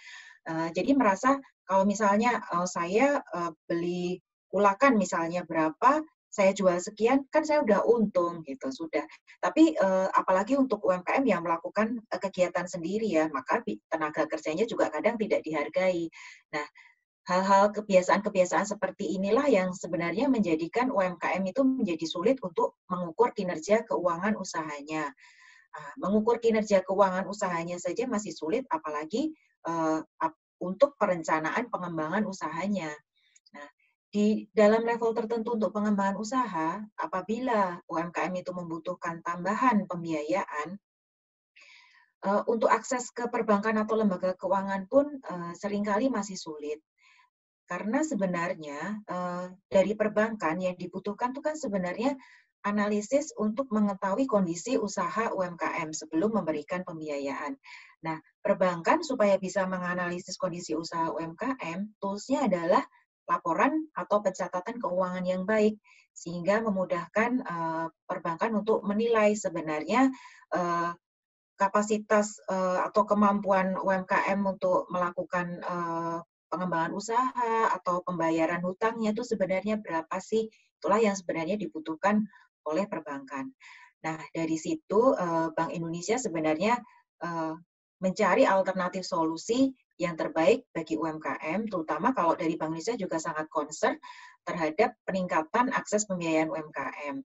Jadi merasa kalau misalnya saya beli ulakan misalnya berapa, saya jual sekian, kan saya udah untung gitu sudah. Tapi apalagi untuk UMKM yang melakukan kegiatan sendiri ya, maka tenaga kerjanya juga kadang tidak dihargai. Nah, hal-hal kebiasaan-kebiasaan seperti inilah yang sebenarnya menjadikan UMKM itu menjadi sulit untuk mengukur kinerja keuangan usahanya. Mengukur kinerja keuangan usahanya saja masih sulit, apalagi untuk perencanaan pengembangan usahanya. Nah, di dalam level tertentu untuk pengembangan usaha, apabila UMKM itu membutuhkan tambahan pembiayaan, untuk akses ke perbankan atau lembaga keuangan pun seringkali masih sulit. Karena sebenarnya dari perbankan yang dibutuhkan itu kan sebenarnya analisis untuk mengetahui kondisi usaha UMKM sebelum memberikan pembiayaan. Nah, perbankan supaya bisa menganalisis kondisi usaha UMKM, tools-nya adalah laporan atau pencatatan keuangan yang baik, sehingga memudahkan perbankan untuk menilai sebenarnya kapasitas atau kemampuan UMKM untuk melakukan pengembangan usaha atau pembayaran hutangnya itu sebenarnya berapa sih? Itulah yang sebenarnya dibutuhkan oleh perbankan. Nah, dari situ Bank Indonesia sebenarnya mencari alternatif solusi yang terbaik bagi UMKM, terutama kalau dari Bank Indonesia juga sangat concern terhadap peningkatan akses pembiayaan UMKM.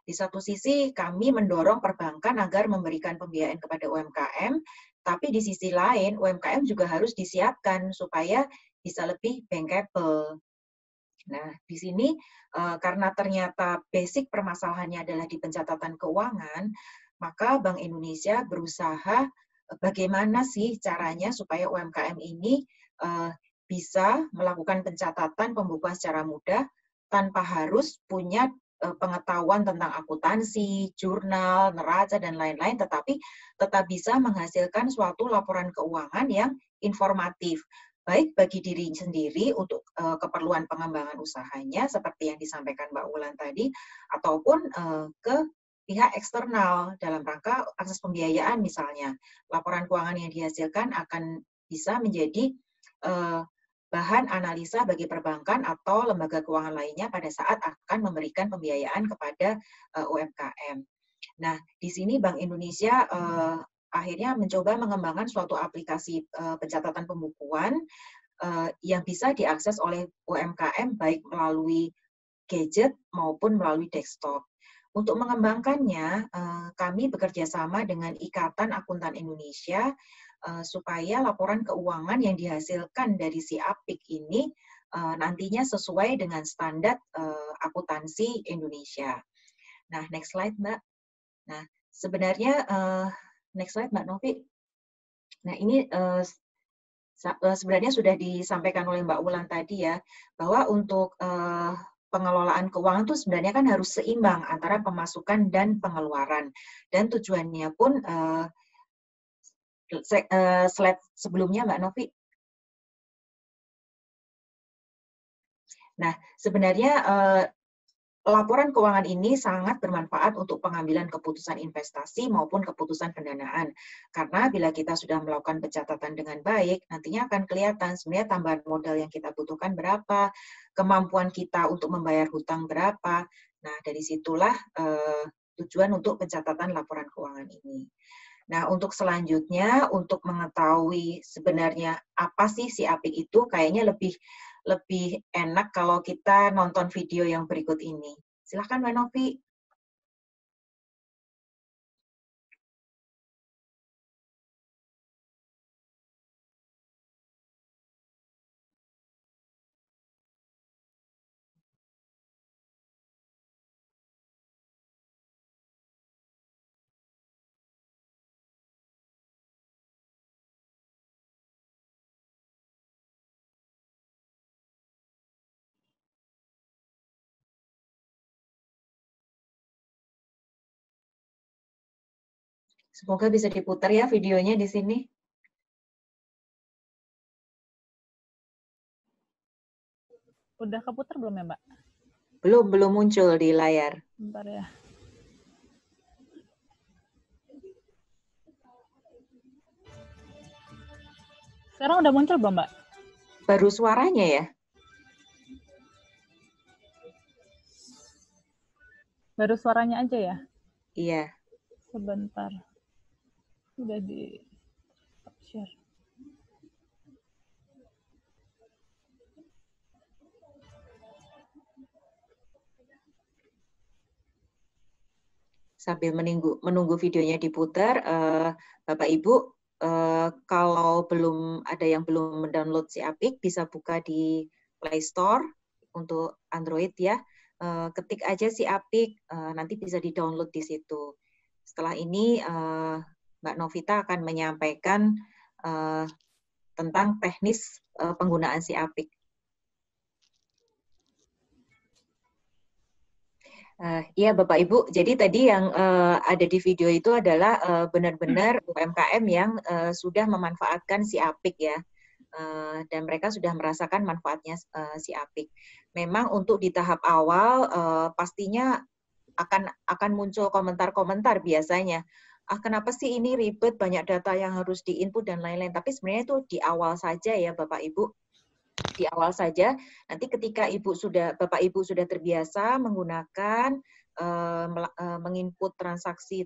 Di satu sisi kami mendorong perbankan agar memberikan pembiayaan kepada UMKM, tapi di sisi lain UMKM juga harus disiapkan supaya bisa lebih bankable. Nah, di sini karena ternyata basic permasalahannya adalah di pencatatan keuangan, maka Bank Indonesia berusaha bagaimana sih caranya supaya UMKM ini bisa melakukan pencatatan pembukuan secara mudah tanpa harus punya pengetahuan tentang akuntansi, jurnal, neraca, dan lain-lain, tetapi tetap bisa menghasilkan suatu laporan keuangan yang informatif, baik bagi diri sendiri untuk keperluan pengembangan usahanya, seperti yang disampaikan Mbak Wulan tadi, ataupun ke pihak eksternal dalam rangka akses pembiayaan misalnya. Laporan keuangan yang dihasilkan akan bisa menjadi bahan analisa bagi perbankan atau lembaga keuangan lainnya pada saat akan memberikan pembiayaan kepada UMKM. Nah, di sini Bank Indonesia akhirnya mencoba mengembangkan suatu aplikasi pencatatan pembukuan yang bisa diakses oleh UMKM baik melalui gadget maupun melalui desktop. Untuk mengembangkannya, kami bekerja sama dengan Ikatan Akuntan Indonesia supaya laporan keuangan yang dihasilkan dari si APIK ini nantinya sesuai dengan standar akuntansi Indonesia. Nah, next slide, Mbak. Nah, sebenarnya next slide, Mbak Novi. Nah, ini sebenarnya sudah disampaikan oleh Mbak Wulan tadi ya, bahwa untuk pengelolaan keuangan itu sebenarnya kan harus seimbang antara pemasukan dan pengeluaran. Dan tujuannya pun slide sebelumnya Mbak Novi. Nah, sebenarnya laporan keuangan ini sangat bermanfaat untuk pengambilan keputusan investasi maupun keputusan pendanaan. Karena bila kita sudah melakukan pencatatan dengan baik, nantinya akan kelihatan sebenarnya tambahan modal yang kita butuhkan berapa, kemampuan kita untuk membayar hutang berapa. Nah, dari situlah tujuan untuk pencatatan laporan keuangan ini. Nah, untuk selanjutnya, untuk mengetahui sebenarnya apa sih si APIK itu, kayaknya lebih enak kalau kita nonton video yang berikut ini. Silahkan, Mbak Novi. Semoga bisa diputar ya videonya di sini. Udah keputar belum ya, Mbak? Belum muncul di layar. Bentar ya. Sekarang udah muncul belum, Mbak? Baru suaranya ya? Baru suaranya aja ya? Iya. Sebentar. Udah di share. Sambil menunggu videonya diputar, Bapak Ibu, kalau ada yang belum mendownload si Apik, bisa buka di Play Store untuk Android ya. Ketik aja si Apik, nanti bisa di-download di situ. Setelah ini Mbak Novita akan menyampaikan tentang teknis penggunaan si Apik. Iya Bapak Ibu, jadi tadi yang ada di video itu adalah benar-benar UMKM yang sudah memanfaatkan si Apik ya, dan mereka sudah merasakan manfaatnya si Apik. Memang untuk di tahap awal pastinya akan muncul komentar-komentar biasanya. Kenapa sih ini ribet, banyak data yang harus diinput dan lain-lain. Tapi sebenarnya itu di awal saja ya Bapak Ibu. Di awal saja, nanti ketika Bapak Ibu sudah terbiasa menggunakan menginput transaksi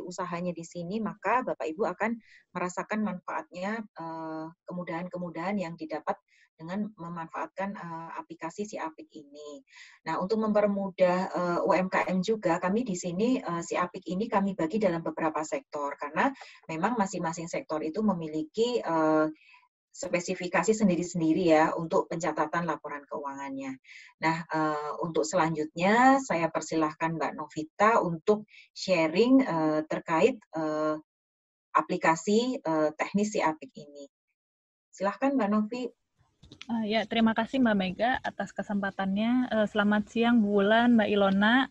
usahanya di sini, maka Bapak Ibu akan merasakan manfaatnya, kemudahan-kemudahan yang didapat dengan memanfaatkan aplikasi si Apik ini. Nah, untuk mempermudah UMKM juga, kami di sini si Apik ini kami bagi dalam beberapa sektor, karena memang masing-masing sektor itu memiliki spesifikasi sendiri-sendiri ya untuk pencatatan laporan keuangannya. Nah, untuk selanjutnya saya persilahkan Mbak Novita untuk sharing terkait aplikasi teknis si Apik ini. Silahkan Mbak Novi. Ya, terima kasih Mbak Mega atas kesempatannya. Selamat siang Bu Wulan, Mbak Ilona.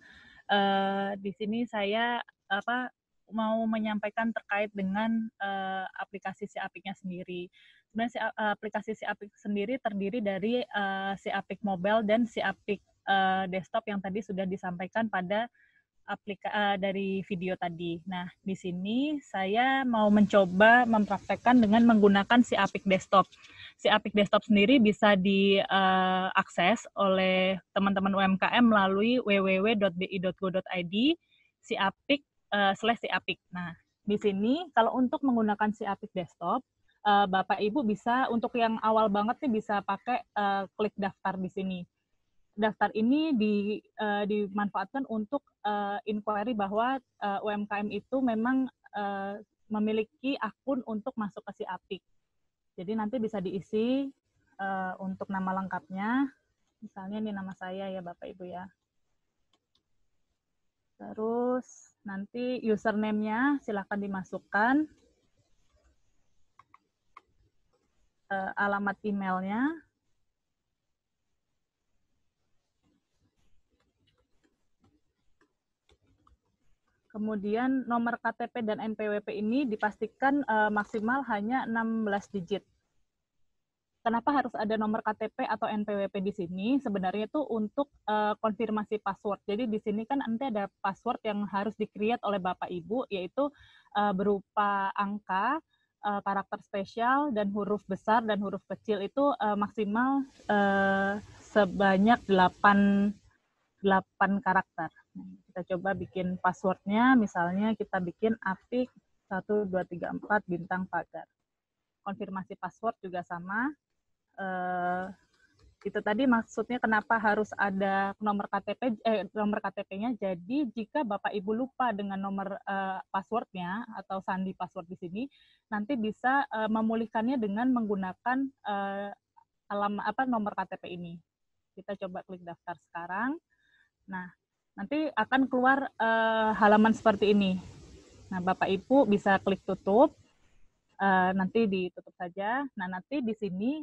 Di sini saya mau menyampaikan terkait dengan aplikasi si Apiknya sendiri. Sebenarnya aplikasi si Apik sendiri terdiri dari si Apik Mobile dan si Apik Desktop yang tadi sudah disampaikan pada dari video tadi. Nah, di sini saya mau mencoba mempraktekkan dengan menggunakan si Apik Desktop. Si Apik Desktop sendiri bisa diakses oleh teman-teman UMKM melalui www.bi.go.id si Apik /si Apik. Nah, di sini kalau untuk menggunakan si Apik Desktop, Bapak Ibu bisa untuk yang awal banget nih bisa pakai klik daftar di sini. Daftar ini dimanfaatkan untuk inquiry bahwa UMKM itu memang memiliki akun untuk masuk ke si Apik. Jadi nanti bisa diisi untuk nama lengkapnya, misalnya ini nama saya ya Bapak Ibu ya. Terus nanti username-nya silakan dimasukkan, alamat emailnya, kemudian nomor KTP dan NPWP ini dipastikan maksimal hanya 16 digit. Kenapa harus ada nomor KTP atau NPWP di sini? Sebenarnya itu untuk konfirmasi password. Jadi di sini kan nanti ada password yang harus di-create oleh Bapak Ibu, yaitu berupa angka, karakter spesial, dan huruf besar dan huruf kecil itu maksimal sebanyak 8 karakter. Kita coba bikin passwordnya, misalnya kita bikin apik 1, 2, 3, 4 bintang pagar. Konfirmasi password juga sama. Itu tadi maksudnya kenapa harus ada nomor KTP-nya. Jadi jika Bapak Ibu lupa dengan nomor passwordnya atau sandi password di sini, nanti bisa memulihkannya dengan menggunakan nomor KTP ini. Kita coba klik daftar sekarang. Nah, nanti akan keluar halaman seperti ini. Nah, Bapak Ibu bisa klik tutup. Nanti ditutup saja. Nah, nanti di sini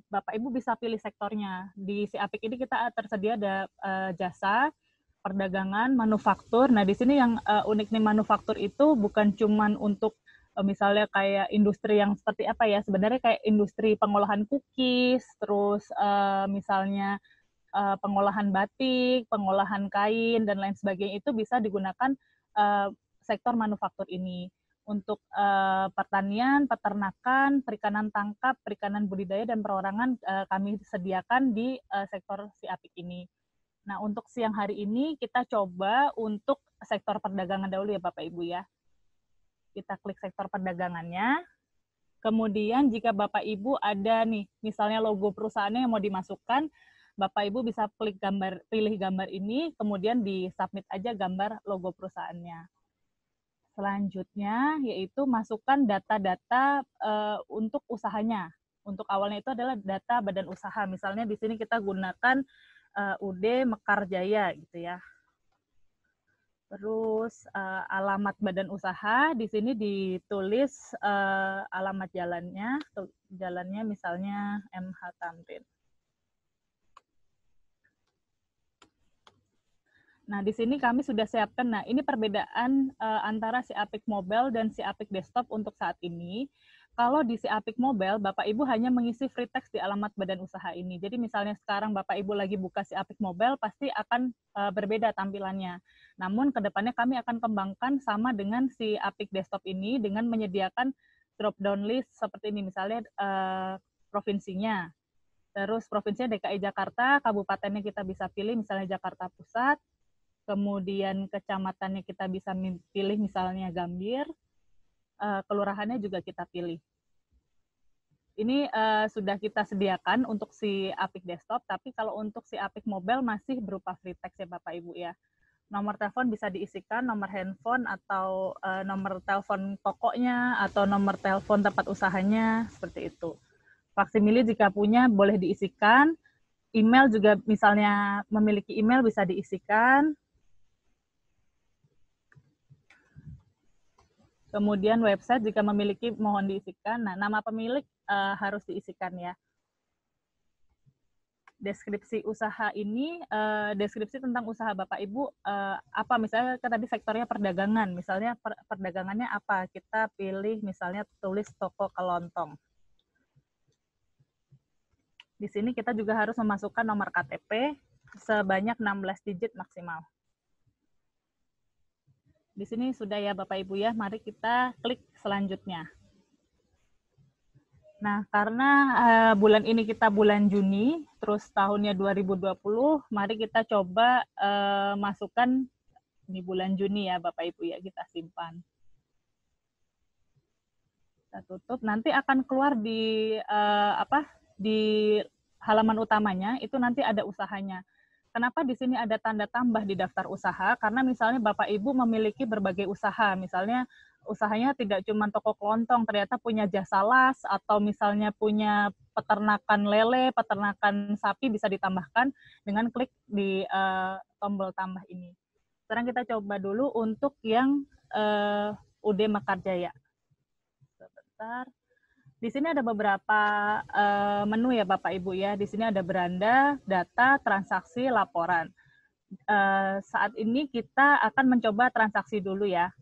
Bapak Ibu bisa pilih sektornya. Di si Apik ini kita tersedia ada jasa, perdagangan, manufaktur. Nah, di sini yang unik nih, manufaktur itu bukan cuman untuk misalnya kayak industri yang seperti apa ya, sebenarnya kayak industri pengolahan cookies, terus misalnya pengolahan batik, pengolahan kain, dan lain sebagainya, itu bisa digunakan sektor manufaktur ini. Untuk pertanian, peternakan, perikanan tangkap, perikanan budidaya, dan perorangan kami sediakan di sektor si Apik ini. Nah, untuk siang hari ini kita coba untuk sektor perdagangan dahulu ya Bapak Ibu ya. Kita klik sektor perdagangannya. Kemudian jika Bapak Ibu ada nih, misalnya logo perusahaannya yang mau dimasukkan, Bapak Ibu bisa klik pilih gambar ini, kemudian di-submit aja gambar logo perusahaannya. Selanjutnya yaitu masukkan data-data untuk usahanya. Untuk awalnya itu adalah data badan usaha. Misalnya di sini kita gunakan UD Mekarjaya gitu ya. Terus alamat badan usaha, di sini ditulis alamat jalannya misalnya MH Tamrin. Nah, di sini kami sudah siapkan, nah ini perbedaan antara si Apik Mobile dan si Apik Desktop untuk saat ini. Kalau di si Apik Mobile, Bapak Ibu hanya mengisi free text di alamat badan usaha ini. Jadi misalnya sekarang Bapak Ibu lagi buka si Apik Mobile, pasti akan berbeda tampilannya. Namun kedepannya kami akan kembangkan sama dengan si Apik Desktop ini dengan menyediakan drop down list seperti ini, misalnya provinsinya. Terus provinsinya DKI Jakarta, kabupatennya kita bisa pilih misalnya Jakarta Pusat, kemudian kecamatannya kita bisa pilih misalnya Gambir, kelurahannya juga kita pilih. Ini sudah kita sediakan untuk si Apik Desktop, tapi kalau untuk si Apik Mobile masih berupa free text ya Bapak Ibu ya. Nomor telepon bisa diisikan, nomor handphone atau nomor telepon tokonya atau nomor telepon tempat usahanya, seperti itu. Faksimile jika punya boleh diisikan, email juga misalnya memiliki email bisa diisikan. Kemudian website jika memiliki mohon diisikan. Nah, nama pemilik harus diisikan ya. Deskripsi usaha ini, deskripsi tentang usaha Bapak Ibu, apa misalnya kan tadi sektornya perdagangan, misalnya perdagangannya apa, kita pilih misalnya tulis toko kelontong. Di sini kita juga harus memasukkan nomor KTP sebanyak 16 digit maksimal. Di sini sudah ya Bapak Ibu ya, mari kita klik selanjutnya. Nah, karena bulan ini kita bulan Juni, terus tahunnya 2020, mari kita coba masukkan di bulan Juni ya Bapak Ibu ya, kita simpan. Kita tutup, nanti akan keluar di di halaman utamanya, itu nanti ada usahanya. Kenapa di sini ada tanda tambah di daftar usaha? Karena misalnya Bapak Ibu memiliki berbagai usaha, misalnya usahanya tidak cuma toko kelontong, ternyata punya jasa las, atau misalnya punya peternakan lele, peternakan sapi, bisa ditambahkan dengan klik di tombol tambah ini. Sekarang kita coba dulu untuk yang UD Mekarjaya. Sebentar. Di sini ada beberapa menu ya Bapak Ibu ya. Di sini ada beranda, data, transaksi, laporan. Saat ini kita akan mencoba transaksi dulu ya.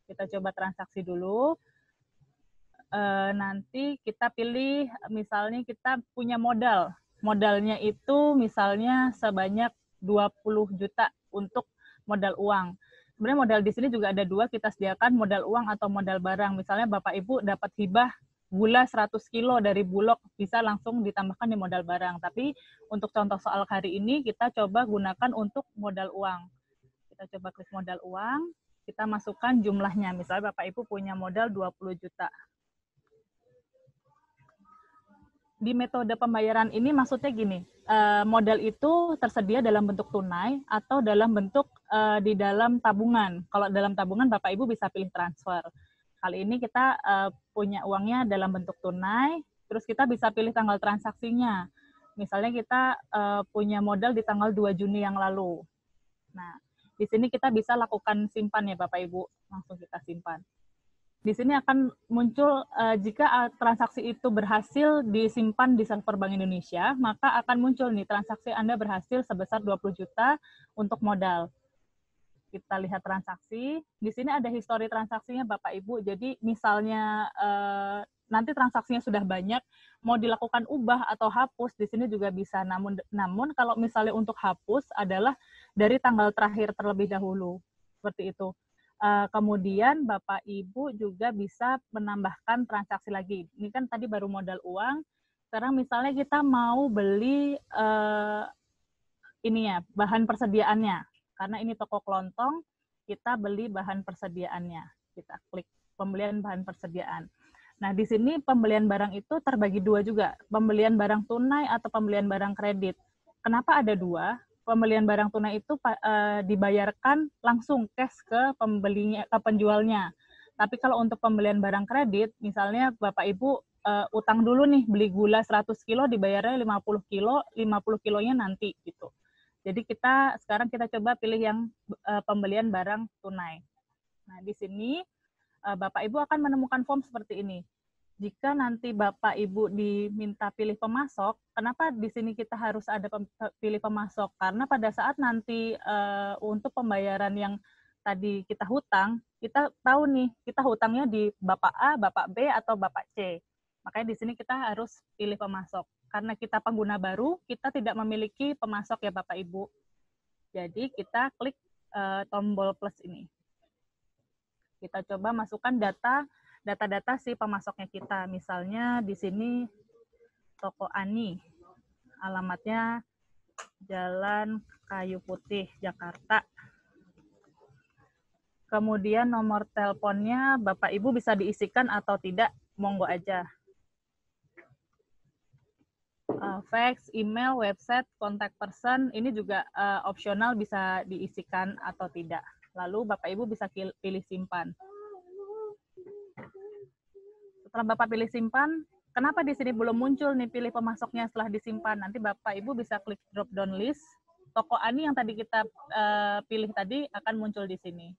Kita coba transaksi dulu. Nanti kita pilih misalnya kita punya modal. Modalnya itu misalnya sebanyak 20 juta untuk modal uang. Sebenarnya modal di sini juga ada dua, kita sediakan modal uang atau modal barang. Misalnya Bapak Ibu dapat hibah gula 100 kilo dari Bulog, bisa langsung ditambahkan di modal barang. Tapi untuk contoh soal hari ini, kita coba gunakan untuk modal uang. Kita coba klik modal uang, kita masukkan jumlahnya. Misalnya Bapak Ibu punya modal 20 juta. Di metode pembayaran ini maksudnya gini, modal itu tersedia dalam bentuk tunai atau dalam bentuk di dalam tabungan. Kalau dalam tabungan Bapak Ibu bisa pilih transfer. Kali ini kita punya uangnya dalam bentuk tunai, terus kita bisa pilih tanggal transaksinya. Misalnya kita punya modal di tanggal 2 Juni yang lalu. Nah, di sini kita bisa lakukan simpan ya Bapak Ibu, langsung kita simpan. Di sini akan muncul jika transaksi itu berhasil disimpan di server Bank Indonesia, maka akan muncul nih transaksi Anda berhasil sebesar 20 juta untuk modal. Kita lihat transaksi. Di sini ada histori transaksinya Bapak Ibu. Jadi misalnya nanti transaksinya sudah banyak, mau dilakukan ubah atau hapus di sini juga bisa. Namun kalau misalnya untuk hapus adalah dari tanggal terakhir terlebih dahulu. Seperti itu. Kemudian Bapak Ibu juga bisa menambahkan transaksi lagi. Ini kan tadi baru modal uang. Sekarang misalnya kita mau beli bahan persediaannya. Karena ini toko kelontong, kita beli bahan persediaannya. Kita klik pembelian bahan persediaan. Nah, di sini pembelian barang itu terbagi dua juga. Pembelian barang tunai atau pembelian barang kredit. Kenapa ada dua? Pembelian barang tunai itu dibayarkan langsung cash ke penjualnya. Tapi kalau untuk pembelian barang kredit, misalnya Bapak Ibu utang dulu nih, beli gula 100 kilo, dibayarnya 50 kilo, 50 kilonya nanti gitu. Jadi sekarang kita coba pilih yang pembelian barang tunai. Nah, di sini Bapak Ibu akan menemukan form seperti ini. Jika nanti Bapak Ibu diminta pilih pemasok, kenapa di sini kita harus ada pilih pemasok? Karena pada saat nanti untuk pembayaran yang tadi kita hutang, kita tahu nih, kita hutangnya di Bapak A, Bapak B, atau Bapak C. Makanya di sini kita harus pilih pemasok. Karena kita pengguna baru, kita tidak memiliki pemasok ya Bapak Ibu. Jadi kita klik tombol plus ini. Kita coba masukkan data si pemasoknya kita. Misalnya di sini Toko Ani, alamatnya Jalan Kayu Putih, Jakarta. Kemudian nomor teleponnya Bapak Ibu bisa diisikan atau tidak, monggo aja. Fax, email, website, contact person, ini juga opsional bisa diisikan atau tidak. Lalu Bapak Ibu bisa pilih simpan. Setelah Bapak pilih simpan, kenapa di sini belum muncul nih pilih pemasoknya setelah disimpan? Nanti Bapak Ibu bisa klik drop down list. Toko Ani yang tadi kita pilih tadi akan muncul di sini.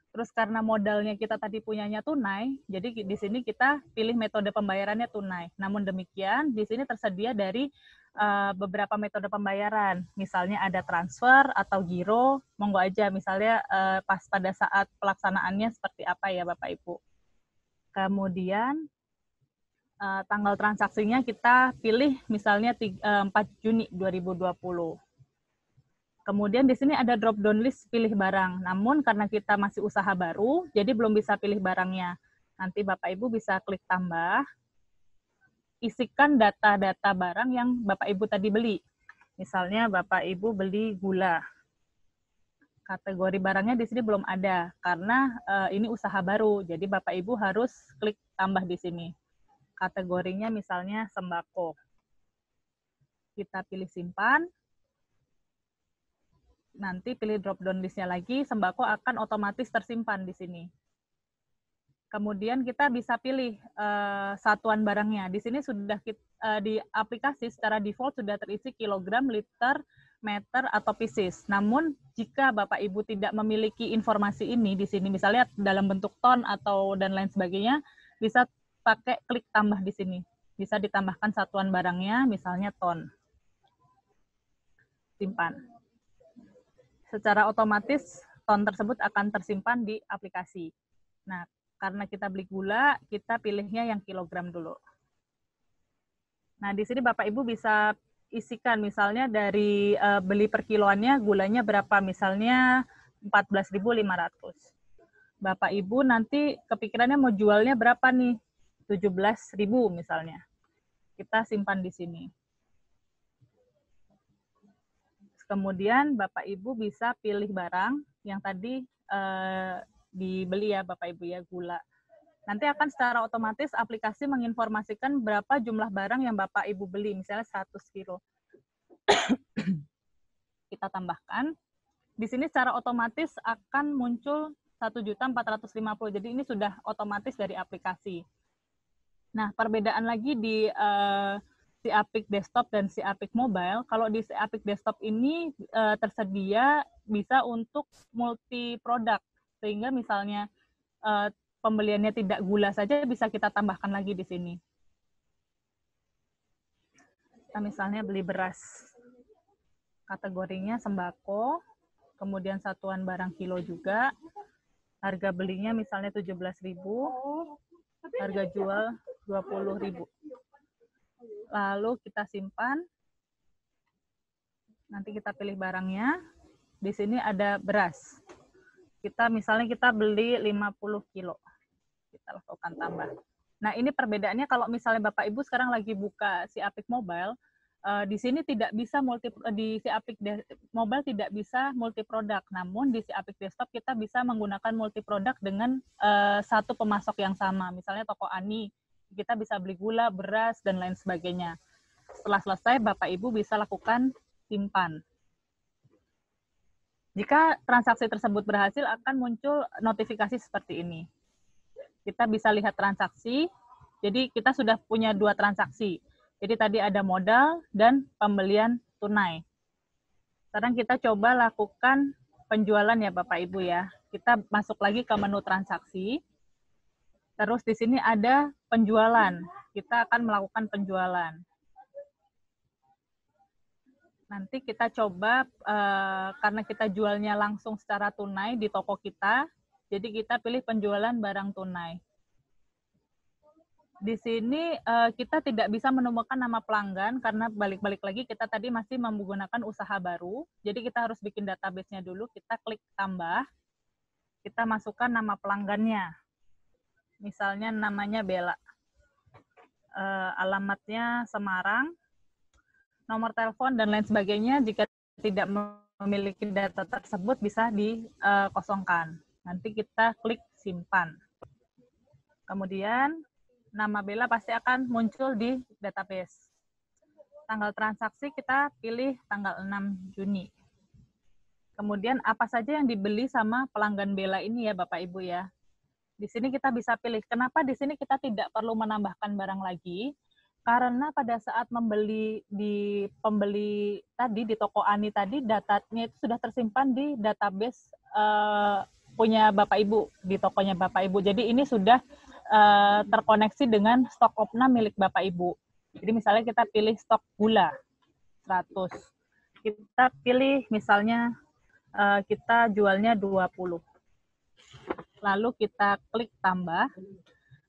Terus karena modalnya kita tadi punyanya tunai, jadi di sini kita pilih metode pembayarannya tunai. Namun demikian, di sini tersedia dari beberapa metode pembayaran. Misalnya ada transfer atau giro, monggo aja. Misalnya pas pada saat pelaksanaannya seperti apa ya Bapak Ibu. Kemudian tanggal transaksinya kita pilih misalnya 4 Juni 2020. Kemudian di sini ada drop down list pilih barang. Namun karena kita masih usaha baru, jadi belum bisa pilih barangnya. Nanti Bapak Ibu bisa klik tambah, isikan data-data barang yang Bapak Ibu tadi beli. Misalnya Bapak Ibu beli gula. Kategori barangnya di sini belum ada karena ini usaha baru. Jadi Bapak Ibu harus klik tambah di sini. Kategorinya misalnya sembako. Kita pilih simpan. Nanti pilih drop down list-nya lagi, sembako akan otomatis tersimpan di sini. Kemudian kita bisa pilih satuan barangnya. Di sini sudah di aplikasi secara default sudah terisi kilogram, liter, meter, atau pieces. Namun, jika Bapak Ibu tidak memiliki informasi ini di sini, misalnya dalam bentuk ton atau dan lain sebagainya, bisa pakai klik tambah di sini. Bisa ditambahkan satuan barangnya, misalnya ton. Simpan. Secara otomatis, ton tersebut akan tersimpan di aplikasi. Nah, karena kita beli gula, kita pilihnya yang kilogram dulu. Nah, di sini Bapak Ibu bisa isikan misalnya dari beli per kiloannya gulanya berapa, misalnya 14.500. Bapak Ibu nanti kepikirannya mau jualnya berapa nih? 17.000 misalnya. Kita simpan di sini. Kemudian Bapak Ibu bisa pilih barang yang tadi dibeli ya Bapak Ibu ya, gula. Nanti akan secara otomatis aplikasi menginformasikan berapa jumlah barang yang Bapak Ibu beli, misalnya 100 kilo. Kita tambahkan. Di sini secara otomatis akan muncul 1.450.000. Jadi ini sudah otomatis dari aplikasi. Nah, perbedaan lagi di si Apik Desktop dan si Apik Mobile. Kalau di si Apik Desktop ini tersedia bisa untuk multi produk. Sehingga misalnya pembeliannya tidak gula saja bisa kita tambahkan lagi di sini. Kita misalnya beli beras, kategorinya sembako, kemudian satuan barang kilo juga, harga belinya misalnya 17.000, harga jual 20.000. Lalu kita simpan, nanti kita pilih barangnya, di sini ada beras. Misalnya kita beli 50 kilo, kita lakukan tambah. Nah, ini perbedaannya kalau misalnya Bapak Ibu sekarang lagi buka si Apik Mobile, di sini tidak bisa di si Apik Mobile tidak bisa multi produk. Namun di si Apik Desktop kita bisa menggunakan multi produk dengan satu pemasok yang sama. Misalnya toko Ani, kita bisa beli gula, beras, dan lain sebagainya. Setelah selesai, Bapak Ibu bisa lakukan simpan. Jika transaksi tersebut berhasil, akan muncul notifikasi seperti ini. Kita bisa lihat transaksi, jadi kita sudah punya 2 transaksi. Jadi tadi ada modal dan pembelian tunai. Sekarang kita coba lakukan penjualan ya Bapak Ibu ya. Kita masuk lagi ke menu transaksi. Terus di sini ada penjualan. Kita akan melakukan penjualan. Nanti kita coba, karena kita jualnya langsung secara tunai di toko kita, jadi kita pilih penjualan barang tunai. Di sini kita tidak bisa menemukan nama pelanggan karena balik-balik lagi kita tadi masih menggunakan usaha baru. Jadi kita harus bikin database-nya dulu, kita klik tambah, kita masukkan nama pelanggannya. Misalnya namanya Bella. Alamatnya Semarang, nomor telepon, dan lain sebagainya. Jika tidak memiliki data tersebut bisa dikosongkan. Nanti kita klik simpan. Kemudian nama Bella pasti akan muncul di database. Tanggal transaksi kita pilih tanggal 6 Juni. Kemudian apa saja yang dibeli sama pelanggan Bella ini ya Bapak Ibu ya. Di sini kita bisa pilih. Kenapa di sini kita tidak perlu menambahkan barang lagi? Karena pada saat membeli di pembeli tadi di toko Ani tadi, datanya itu sudah tersimpan di database punya Bapak Ibu, di tokonya Bapak Ibu. Jadi ini sudah terkoneksi dengan stok opnam milik Bapak Ibu. Jadi misalnya kita pilih stok gula 100. Kita pilih misalnya kita jualnya 20. Lalu kita klik tambah.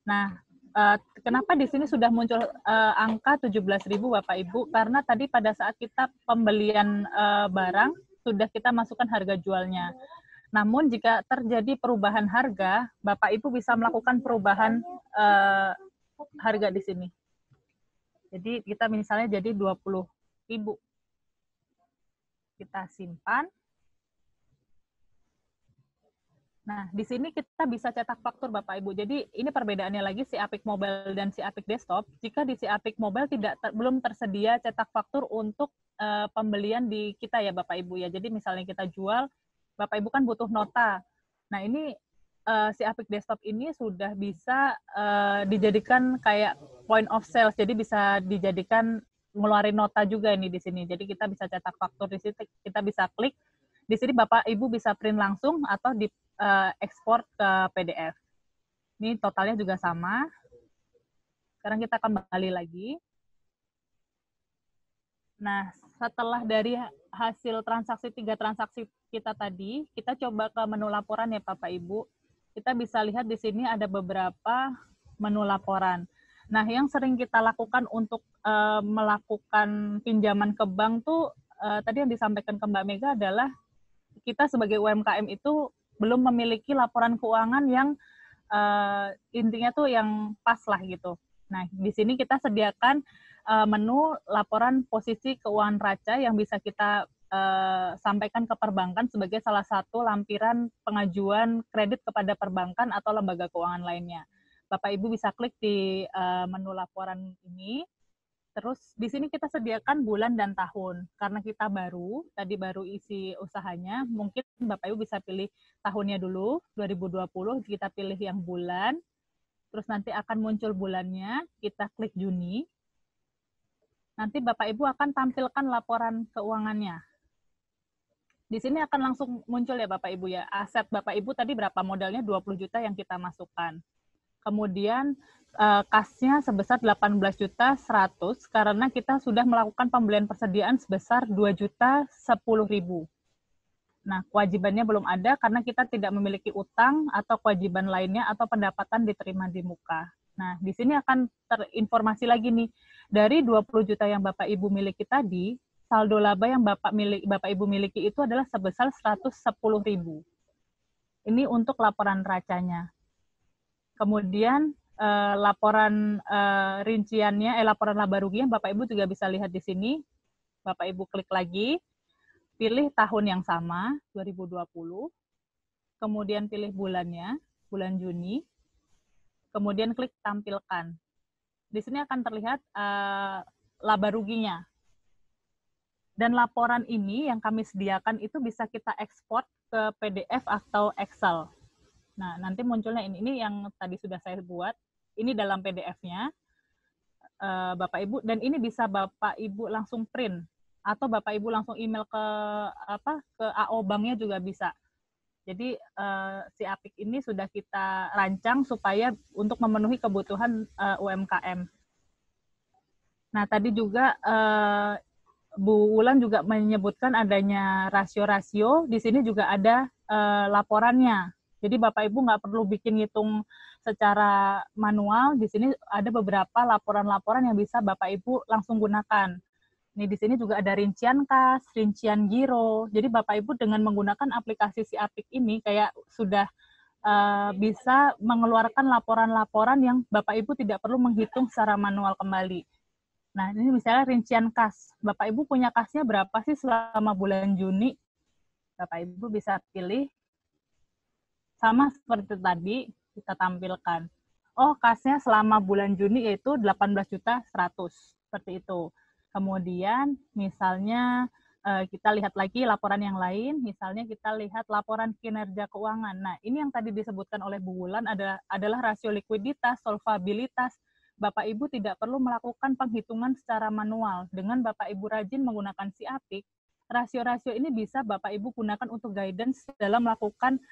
Nah, kenapa di sini sudah muncul angka 17.000 Bapak Ibu? Karena tadi pada saat kita pembelian barang, sudah kita masukkan harga jualnya. Namun jika terjadi perubahan harga, Bapak Ibu bisa melakukan perubahan harga di sini. Jadi kita misalnya jadi 20.000. Kita simpan. Nah, di sini kita bisa cetak faktur Bapak Ibu. Jadi ini perbedaannya lagi si Apik Mobile dan si Apik Desktop. Jika di si Apik Mobile belum tersedia cetak faktur untuk pembelian di kita ya Bapak Ibu ya. Jadi misalnya kita jual, Bapak Ibu kan butuh nota. Nah, ini si Apik Desktop ini sudah bisa dijadikan kayak point of sales. Jadi bisa dijadikan ngeluarin nota juga ini di sini. Jadi kita bisa cetak faktur di situ, kita bisa klik. Di sini Bapak Ibu bisa print langsung atau di ekspor ke PDF. Ini totalnya juga sama. Sekarang kita kembali lagi. Nah, setelah dari hasil transaksi 3 transaksi kita tadi, kita coba ke menu laporan ya Bapak Ibu. Kita bisa lihat di sini ada beberapa menu laporan. Nah, yang sering kita lakukan untuk melakukan pinjaman ke bank tuh tadi yang disampaikan ke Mbak Mega adalah kita sebagai UMKM itu belum memiliki laporan keuangan yang intinya tuh yang pas lah gitu. Nah, di sini kita sediakan menu laporan posisi keuangan raca yang bisa kita sampaikan ke perbankan sebagai salah satu lampiran pengajuan kredit kepada perbankan atau lembaga keuangan lainnya. Bapak Ibu bisa klik di menu laporan ini. Terus di sini kita sediakan bulan dan tahun. Karena kita tadi baru isi usahanya, mungkin Bapak Ibu bisa pilih tahunnya dulu, 2020, kita pilih yang bulan, terus nanti akan muncul bulannya, kita klik Juni. Nanti Bapak Ibu akan tampilkan laporan keuangannya. Di sini akan langsung muncul ya Bapak Ibu ya. Aset Bapak Ibu tadi berapa modalnya 20 juta yang kita masukkan. Kemudian kasnya sebesar 18.100.000 karena kita sudah melakukan pembelian persediaan sebesar 2.010.000. Nah, kewajibannya belum ada karena kita tidak memiliki utang atau kewajiban lainnya atau pendapatan diterima di muka. Nah, di sini akan terinformasi lagi nih, dari 20 juta yang Bapak Ibu miliki tadi, saldo laba yang Bapak Ibu miliki itu adalah sebesar 110.000. Ini untuk laporan neracanya. Kemudian laporan rinciannya, laporan laba ruginya Bapak Ibu juga bisa lihat di sini. Bapak Ibu klik lagi, pilih tahun yang sama, 2020, kemudian pilih bulannya, bulan Juni, kemudian klik tampilkan. Di sini akan terlihat laba ruginya. Dan laporan ini yang kami sediakan itu bisa kita ekspor ke PDF atau Excel. Nah, nanti munculnya ini yang tadi sudah saya buat. Ini dalam PDF-nya, Bapak Ibu, dan ini bisa Bapak Ibu langsung print atau Bapak Ibu langsung email ke AO Banknya juga bisa. Jadi si Apik ini sudah kita rancang supaya untuk memenuhi kebutuhan UMKM. Nah, tadi juga Bu Wulan juga menyebutkan adanya rasio-rasio. Di sini juga ada laporannya. Jadi Bapak Ibu nggak perlu bikin hitung secara manual. Di sini ada beberapa laporan-laporan yang bisa Bapak Ibu langsung gunakan. Nih di sini juga ada rincian kas, rincian giro. Jadi Bapak Ibu dengan menggunakan aplikasi si Apik ini kayak sudah bisa mengeluarkan laporan-laporan yang Bapak Ibu tidak perlu menghitung secara manual kembali. Nah, ini misalnya rincian kas. Bapak Ibu punya kasnya berapa sih selama bulan Juni? Bapak Ibu bisa pilih. Sama seperti tadi, kita tampilkan. Oh, kasnya selama bulan Juni yaitu 18.100.000. Seperti itu. Kemudian, misalnya kita lihat lagi laporan yang lain. Misalnya kita lihat laporan kinerja keuangan. Nah, ini yang tadi disebutkan oleh Bu Wulan adalah rasio likuiditas, solvabilitas. Bapak Ibu tidak perlu melakukan penghitungan secara manual. Dengan Bapak Ibu rajin menggunakan si Apik, rasio-rasio ini bisa Bapak Ibu gunakan untuk guidance dalam melakukan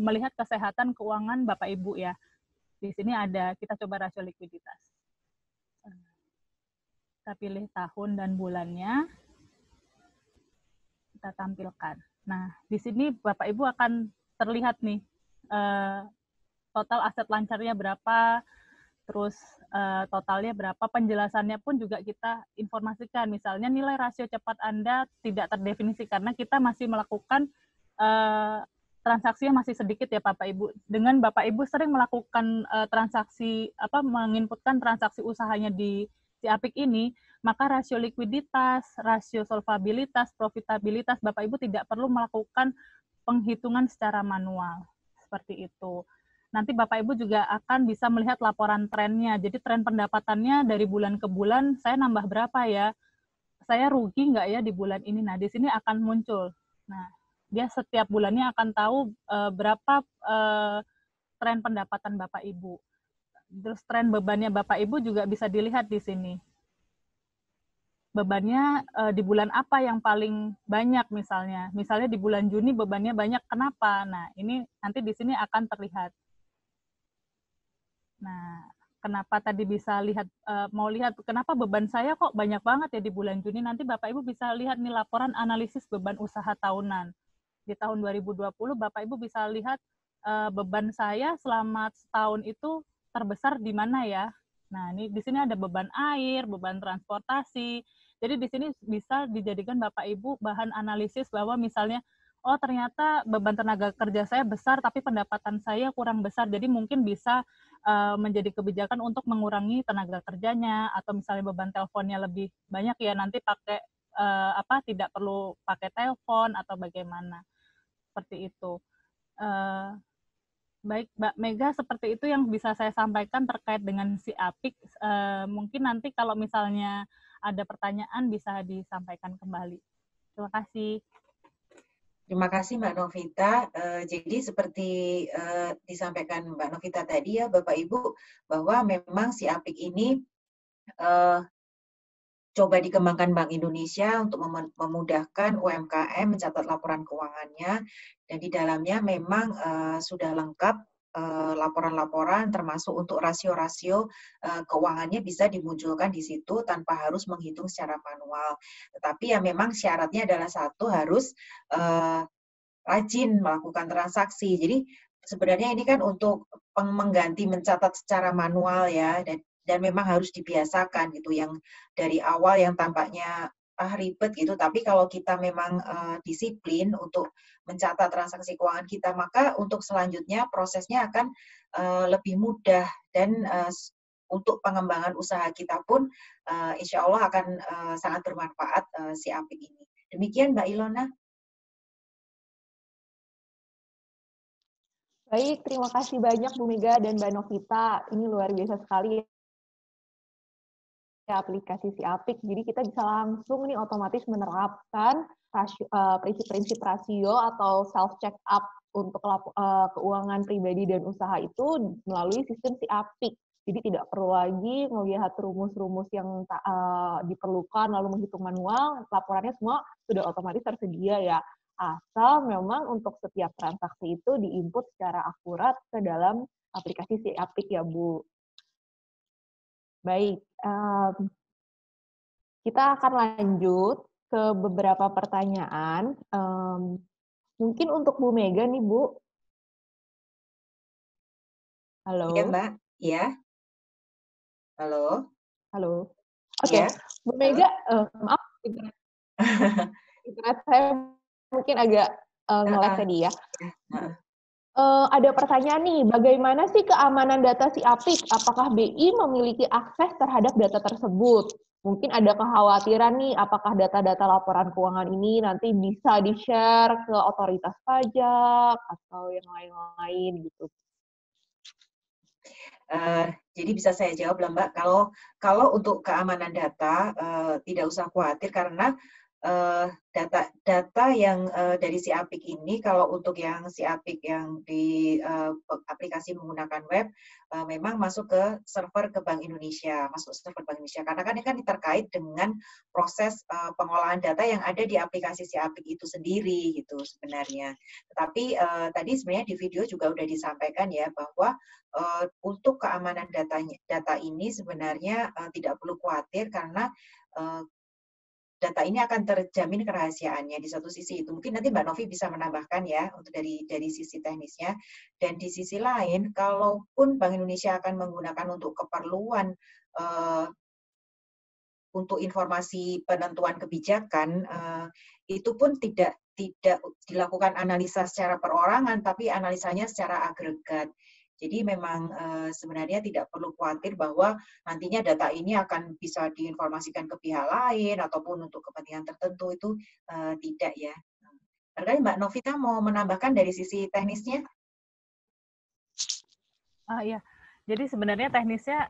melihat kesehatan keuangan Bapak Ibu ya. Di sini ada, kita coba rasio likuiditas. Kita pilih tahun dan bulannya. Kita tampilkan. Nah, di sini Bapak Ibu akan terlihat nih, total aset lancarnya berapa, terus totalnya berapa, penjelasannya pun juga kita informasikan. Misalnya nilai rasio cepat Anda tidak terdefinisi karena kita masih melakukan transaksinya masih sedikit ya Bapak Ibu. Dengan Bapak Ibu sering melakukan transaksi, menginputkan transaksi usahanya di si Apik ini, maka rasio likuiditas, rasio solvabilitas, profitabilitas, Bapak Ibu tidak perlu melakukan penghitungan secara manual. Seperti itu. Nanti Bapak Ibu juga akan bisa melihat laporan trennya. Jadi tren pendapatannya dari bulan ke bulan, saya nambah berapa ya? Saya rugi nggak ya di bulan ini? Nah, di sini akan muncul. Nah, dia setiap bulannya akan tahu berapa tren pendapatan Bapak Ibu. Terus tren bebannya Bapak Ibu juga bisa dilihat di sini. Bebannya di bulan apa yang paling banyak misalnya. Misalnya di bulan Juni bebannya banyak, kenapa? Nah, ini nanti di sini akan terlihat. Nah, kenapa tadi bisa lihat, mau lihat kenapa beban saya kok banyak banget ya di bulan Juni, nanti Bapak Ibu bisa lihat nih laporan analisis beban usaha tahunan. Di tahun 2020 Bapak Ibu bisa lihat beban saya selama setahun itu terbesar di mana ya. Nah, ini di sini ada beban air, beban transportasi. Jadi di sini bisa dijadikan Bapak Ibu bahan analisis bahwa misalnya, oh ternyata beban tenaga kerja saya besar tapi pendapatan saya kurang besar. Jadi mungkin bisa menjadi kebijakan untuk mengurangi tenaga kerjanya, atau misalnya beban teleponnya lebih banyak ya nanti pakai tidak perlu pakai telepon atau bagaimana, seperti itu. Baik Mbak Mega, seperti itu yang bisa saya sampaikan terkait dengan si Apik. Mungkin nanti kalau misalnya ada pertanyaan bisa disampaikan kembali. Terima kasih. Terima kasih Mbak Novita. Jadi seperti disampaikan Mbak Novita tadi ya Bapak Ibu, bahwa memang si Apik ini coba dikembangkan Bank Indonesia untuk memudahkan UMKM mencatat laporan keuangannya, dan di dalamnya memang sudah lengkap laporan-laporan termasuk untuk rasio-rasio keuangannya bisa dimunculkan di situ tanpa harus menghitung secara manual. Tetapi ya memang syaratnya adalah satu, harus rajin melakukan transaksi. Jadi sebenarnya ini kan untuk mengganti mencatat secara manual ya, dan memang harus dibiasakan gitu, yang dari awal yang tampaknya ribet gitu, tapi kalau kita memang disiplin untuk mencatat transaksi keuangan kita, maka untuk selanjutnya prosesnya akan lebih mudah, dan untuk pengembangan usaha kita pun insya Allah akan sangat bermanfaat si Apik ini. Demikian Mbak Ilona. Baik, terima kasih banyak Bu Mega dan Mbak Novita. Ini luar biasa sekali ya aplikasi si Apik. Jadi kita bisa langsung nih otomatis menerapkan prinsip-prinsip rasio atau self check up untuk keuangan pribadi dan usaha itu melalui sistem si Apik. Jadi tidak perlu lagi melihat rumus-rumus yang diperlukan lalu menghitung manual, laporannya semua sudah otomatis tersedia ya. Asal memang untuk setiap transaksi itu diinput secara akurat ke dalam aplikasi si Apik ya Bu. Baik, kita akan lanjut ke beberapa pertanyaan. Mungkin untuk Bu Mega nih Bu. Halo. Iya Mbak, iya. Halo. Halo. Oke, Ya. Bu Mega, maaf, internet saya mungkin agak nge-lag tadi ya. Ada pertanyaan nih, bagaimana sih keamanan data si Apik? Apakah BI memiliki akses terhadap data tersebut? Mungkin ada kekhawatiran nih, apakah data-data laporan keuangan ini nanti bisa di-share ke otoritas pajak atau yang lain-lain gitu. Jadi bisa saya jawab lah Mbak, kalau untuk keamanan data tidak usah khawatir, karena data yang dari si Apik ini, kalau untuk yang si Apik yang di aplikasi menggunakan web, memang masuk ke server ke Bank Indonesia, karena kan ini kan terkait dengan proses pengolahan data yang ada di aplikasi si Apik itu sendiri gitu sebenarnya. Tetapi tadi sebenarnya di video juga udah disampaikan ya, bahwa untuk keamanan data ini sebenarnya tidak perlu khawatir, karena data ini akan terjamin kerahasiaannya di satu sisi itu. Mungkin nanti Mbak Novi bisa menambahkan ya untuk dari sisi teknisnya. Dan di sisi lain, kalaupun Bank Indonesia akan menggunakan untuk keperluan untuk informasi penentuan kebijakan, itu pun tidak dilakukan analisa secara perorangan, tapi analisanya secara agregat. Jadi memang sebenarnya tidak perlu khawatir bahwa nantinya data ini akan bisa diinformasikan ke pihak lain ataupun untuk kepentingan tertentu, itu tidak ya. Barangkali Mbak Novita mau menambahkan dari sisi teknisnya? Iya. Jadi sebenarnya teknisnya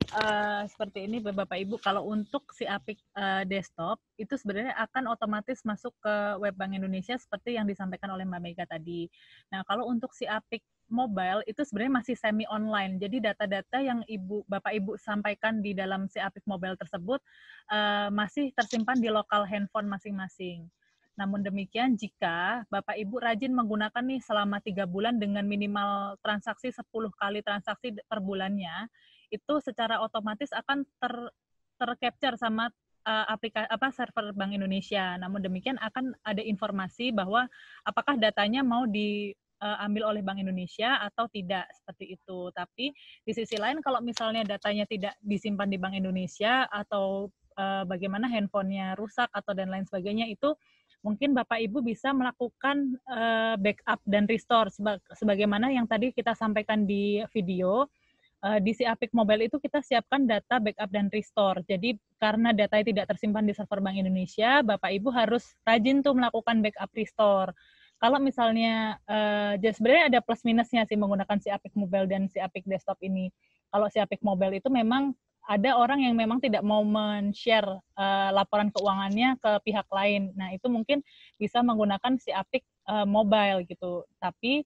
seperti ini Bapak Ibu, kalau untuk si Apik desktop itu sebenarnya akan otomatis masuk ke web Bank Indonesia seperti yang disampaikan oleh Mbak Mega tadi. Nah, kalau untuk si Apik mobile itu sebenarnya masih semi online. Jadi data-data yang Bapak Ibu sampaikan di dalam si Apik mobile tersebut masih tersimpan di lokal handphone masing-masing. Namun demikian, jika Bapak Ibu rajin menggunakan nih selama 3 bulan dengan minimal transaksi 10 kali transaksi per bulannya, itu secara otomatis akan tercapture sama server Bank Indonesia. Namun demikian akan ada informasi bahwa apakah datanya mau diambil oleh Bank Indonesia atau tidak, seperti itu. Tapi di sisi lain kalau misalnya datanya tidak disimpan di Bank Indonesia atau bagaimana handphonenya rusak atau dan lain sebagainya, itu mungkin Bapak Ibu bisa melakukan backup dan restore sebagaimana yang tadi kita sampaikan di video. Di si Apik Mobile itu kita siapkan data backup dan restore. Jadi karena data tidak tersimpan di server Bank Indonesia, Bapak Ibu harus rajin tuh melakukan backup restore. Kalau misalnya sebenarnya ada plus minusnya sih menggunakan si Apik Mobile dan si Apik Desktop ini. Kalau si Apik Mobile itu memang ada orang yang memang tidak mau men-share laporan keuangannya ke pihak lain. Nah, itu mungkin bisa menggunakan si Apik Mobile gitu. Tapi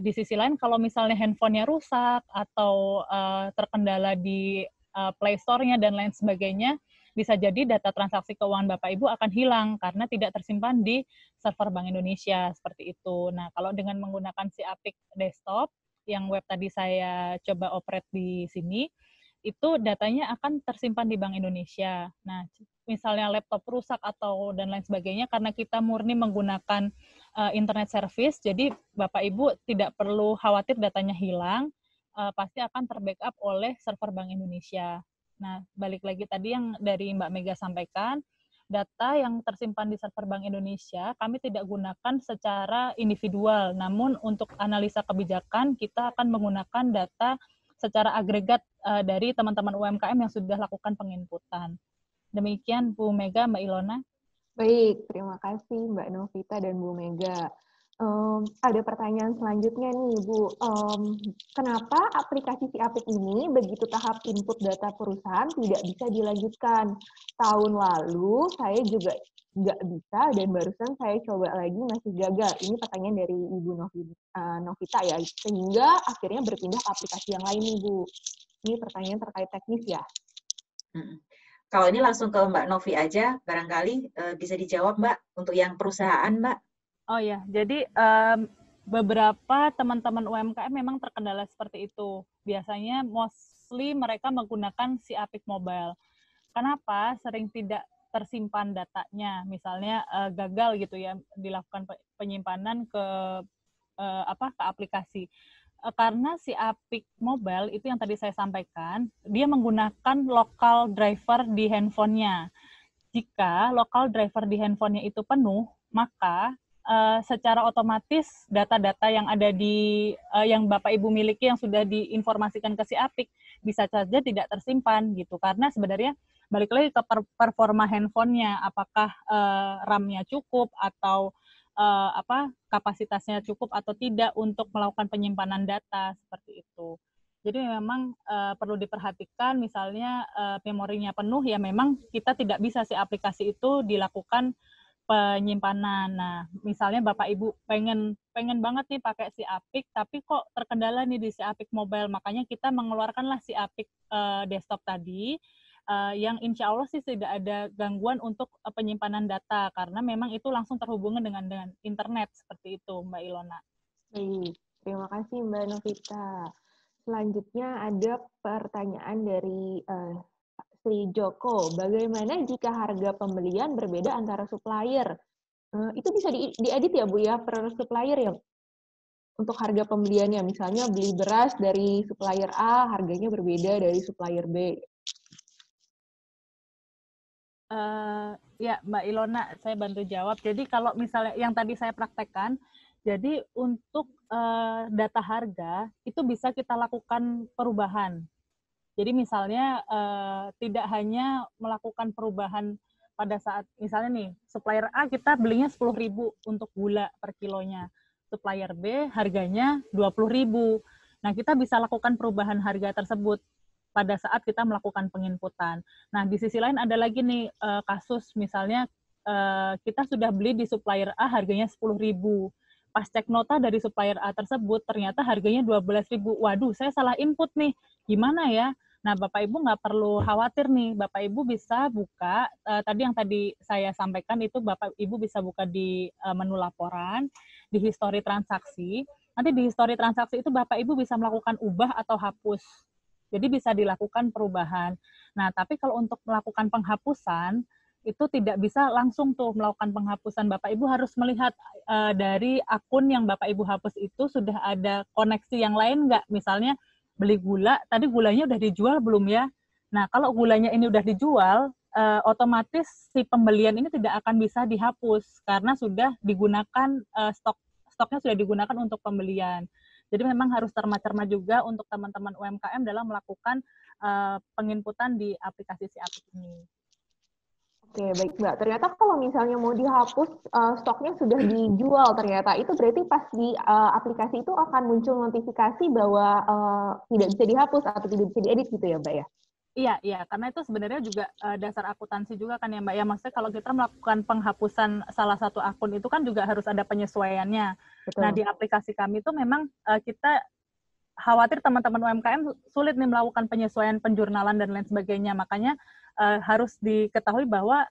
di sisi lain kalau misalnya handphonenya rusak atau terkendala di Play Store-nya dan lain sebagainya, bisa jadi data transaksi keuangan Bapak Ibu akan hilang karena tidak tersimpan di server Bank Indonesia, seperti itu. Nah, kalau dengan menggunakan si Apik Desktop, yang web tadi saya coba operate di sini, itu datanya akan tersimpan di Bank Indonesia. Nah, misalnya laptop rusak atau dan lain sebagainya, karena kita murni menggunakan internet service, jadi Bapak Ibu tidak perlu khawatir datanya hilang, pasti akan terbackup oleh server Bank Indonesia. Nah, balik lagi tadi yang dari Mbak Mega sampaikan, data yang tersimpan di server Bank Indonesia kami tidak gunakan secara individual, namun untuk analisa kebijakan kita akan menggunakan data secara agregat dari teman-teman UMKM yang sudah lakukan penginputan. Demikian Bu Mega, Mbak Ilona. Baik, terima kasih Mbak Novita dan Bu Mega. Ada pertanyaan selanjutnya nih, Bu. Kenapa aplikasi si Apik ini begitu tahap input data perusahaan tidak bisa dilanjutkan? Tahun lalu saya juga nggak bisa dan barusan saya coba lagi masih gagal. Ini pertanyaan dari Ibu Novita ya, sehingga akhirnya berpindah ke aplikasi yang lain nih, Bu. Ini pertanyaan terkait teknis ya. Kalau ini langsung ke Mbak Novi aja, barangkali bisa dijawab Mbak untuk yang perusahaan Mbak. Oh ya, jadi beberapa teman-teman UMKM memang terkendala seperti itu. Biasanya mostly mereka menggunakan si Apik Mobile. Kenapa? Sering tidak tersimpan datanya, misalnya gagal gitu ya dilakukan penyimpanan ke ke aplikasi. Karena si Apik Mobile itu yang tadi saya sampaikan, dia menggunakan local driver di handphonenya. Jika local driver di handphonenya itu penuh, maka secara otomatis data-data yang ada di yang Bapak Ibu miliki yang sudah diinformasikan ke si Apik bisa saja tidak tersimpan gitu, karena sebenarnya balik lagi ke performa handphonenya, apakah RAM-nya cukup atau kapasitasnya cukup atau tidak untuk melakukan penyimpanan data seperti itu. Jadi memang perlu diperhatikan, misalnya memorinya penuh, ya memang kita tidak bisa si aplikasi itu dilakukan penyimpanan. Nah, misalnya Bapak Ibu pengen banget nih pakai si Apik, tapi kok terkendala nih di si Apik Mobile, makanya kita mengeluarkanlah si Apik Desktop tadi, yang insya Allah sih tidak ada gangguan untuk penyimpanan data, karena memang itu langsung terhubungan dengan internet, seperti itu, Mbak Ilona. Baik, terima kasih Mbak Novita. Selanjutnya ada pertanyaan dari Sri Joko. Bagaimana jika harga pembelian berbeda antara supplier? Itu bisa diedit ya Bu ya, per supplier ya? Untuk harga pembeliannya, misalnya beli beras dari supplier A, harganya berbeda dari supplier B. Ya, Mbak Ilona, saya bantu jawab. Jadi kalau misalnya yang tadi saya praktekkan, jadi untuk data harga itu bisa kita lakukan perubahan. Jadi misalnya tidak hanya melakukan perubahan pada saat, misalnya nih, supplier A kita belinya 10.000 untuk gula per kilonya. Supplier B harganya 20.000. Nah, kita bisa lakukan perubahan harga tersebut pada saat kita melakukan penginputan. Nah, di sisi lain ada lagi nih kasus, misalnya kita sudah beli di supplier A harganya 10.000. Pas cek nota dari supplier A tersebut, ternyata harganya 12.000. Waduh, saya salah input nih. Gimana ya? Nah, Bapak Ibu nggak perlu khawatir nih. Bapak Ibu bisa buka, tadi yang tadi saya sampaikan itu Bapak Ibu bisa buka di menu laporan, di histori transaksi. Nanti di histori transaksi itu Bapak Ibu bisa melakukan ubah atau hapus. Jadi bisa dilakukan perubahan. Nah, tapi kalau untuk melakukan penghapusan, itu tidak bisa langsung tuh melakukan penghapusan. Bapak Ibu harus melihat dari akun yang Bapak Ibu hapus itu sudah ada koneksi yang lain nggak? Misalnya beli gula, tadi gulanya udah dijual belum ya? Nah, kalau gulanya ini udah dijual, otomatis si pembelian ini tidak akan bisa dihapus karena sudah digunakan stoknya sudah digunakan untuk pembelian. Jadi memang harus cermat-cermat juga untuk teman-teman UMKM dalam melakukan penginputan di aplikasi si Apik ini. Oke, baik Mbak. Ternyata kalau misalnya mau dihapus, stoknya sudah dijual ternyata, itu berarti pas di aplikasi itu akan muncul notifikasi bahwa tidak bisa dihapus atau tidak bisa diedit gitu ya Mbak ya? Iya, karena itu sebenarnya juga dasar akuntansi juga kan ya Mbak. Ya maksudnya kalau kita melakukan penghapusan salah satu akun itu kan juga harus ada penyesuaiannya. Betul. Nah, di aplikasi kami itu memang kita khawatir teman-teman UMKM sulit nih melakukan penyesuaian penjurnalan dan lain sebagainya. Makanya harus diketahui bahwa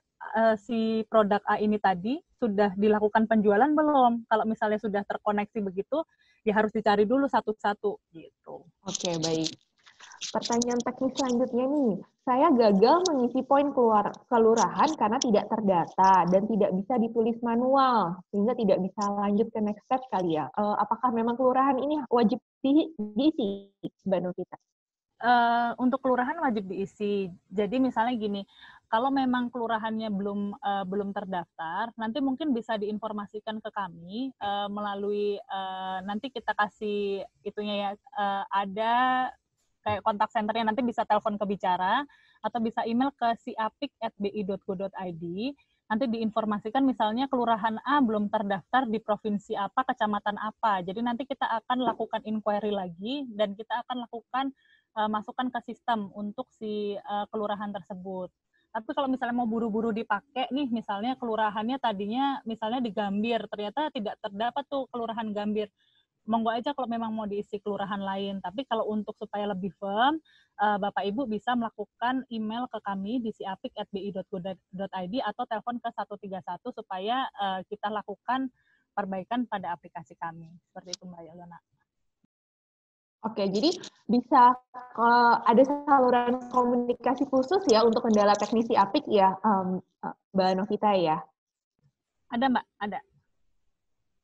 si produk A ini tadi sudah dilakukan penjualan belum. Kalau misalnya sudah terkoneksi begitu, ya harus dicari dulu satu-satu gitu. Oke, baik. Pertanyaan teknis selanjutnya nih, saya gagal mengisi poin kelurahan karena tidak terdata dan tidak bisa ditulis manual, sehingga tidak bisa lanjut ke next step kali ya. Apakah memang kelurahan ini wajib diisi, Mbak Novita? Untuk kelurahan wajib diisi. Jadi misalnya gini, kalau memang kelurahannya belum terdaftar, nanti mungkin bisa diinformasikan ke kami melalui nanti kita kasih itunya ya, ada kayak kontak centernya, nanti bisa telepon ke bicara atau bisa email ke siapik@bi.go.id. Nanti diinformasikan misalnya kelurahan A belum terdaftar di provinsi apa, kecamatan apa. Jadi nanti kita akan lakukan inquiry lagi dan kita akan lakukan masukkan ke sistem untuk si kelurahan tersebut. Tapi kalau misalnya mau buru-buru dipakai nih, misalnya kelurahannya tadinya misalnya di Gambir, ternyata tidak terdapat tuh kelurahan Gambir. Monggo aja kalau memang mau diisi kelurahan lain. Tapi kalau untuk supaya lebih firm, Bapak Ibu bisa melakukan email ke kami di siapik@bi.go.id atau telepon ke 131 supaya kita lakukan perbaikan pada aplikasi kami. Seperti itu Mbak Yolona. Oke, jadi bisa ada saluran komunikasi khusus ya untuk kendala teknisi Apik ya, Mbak Novita ya? Ada Mbak, ada.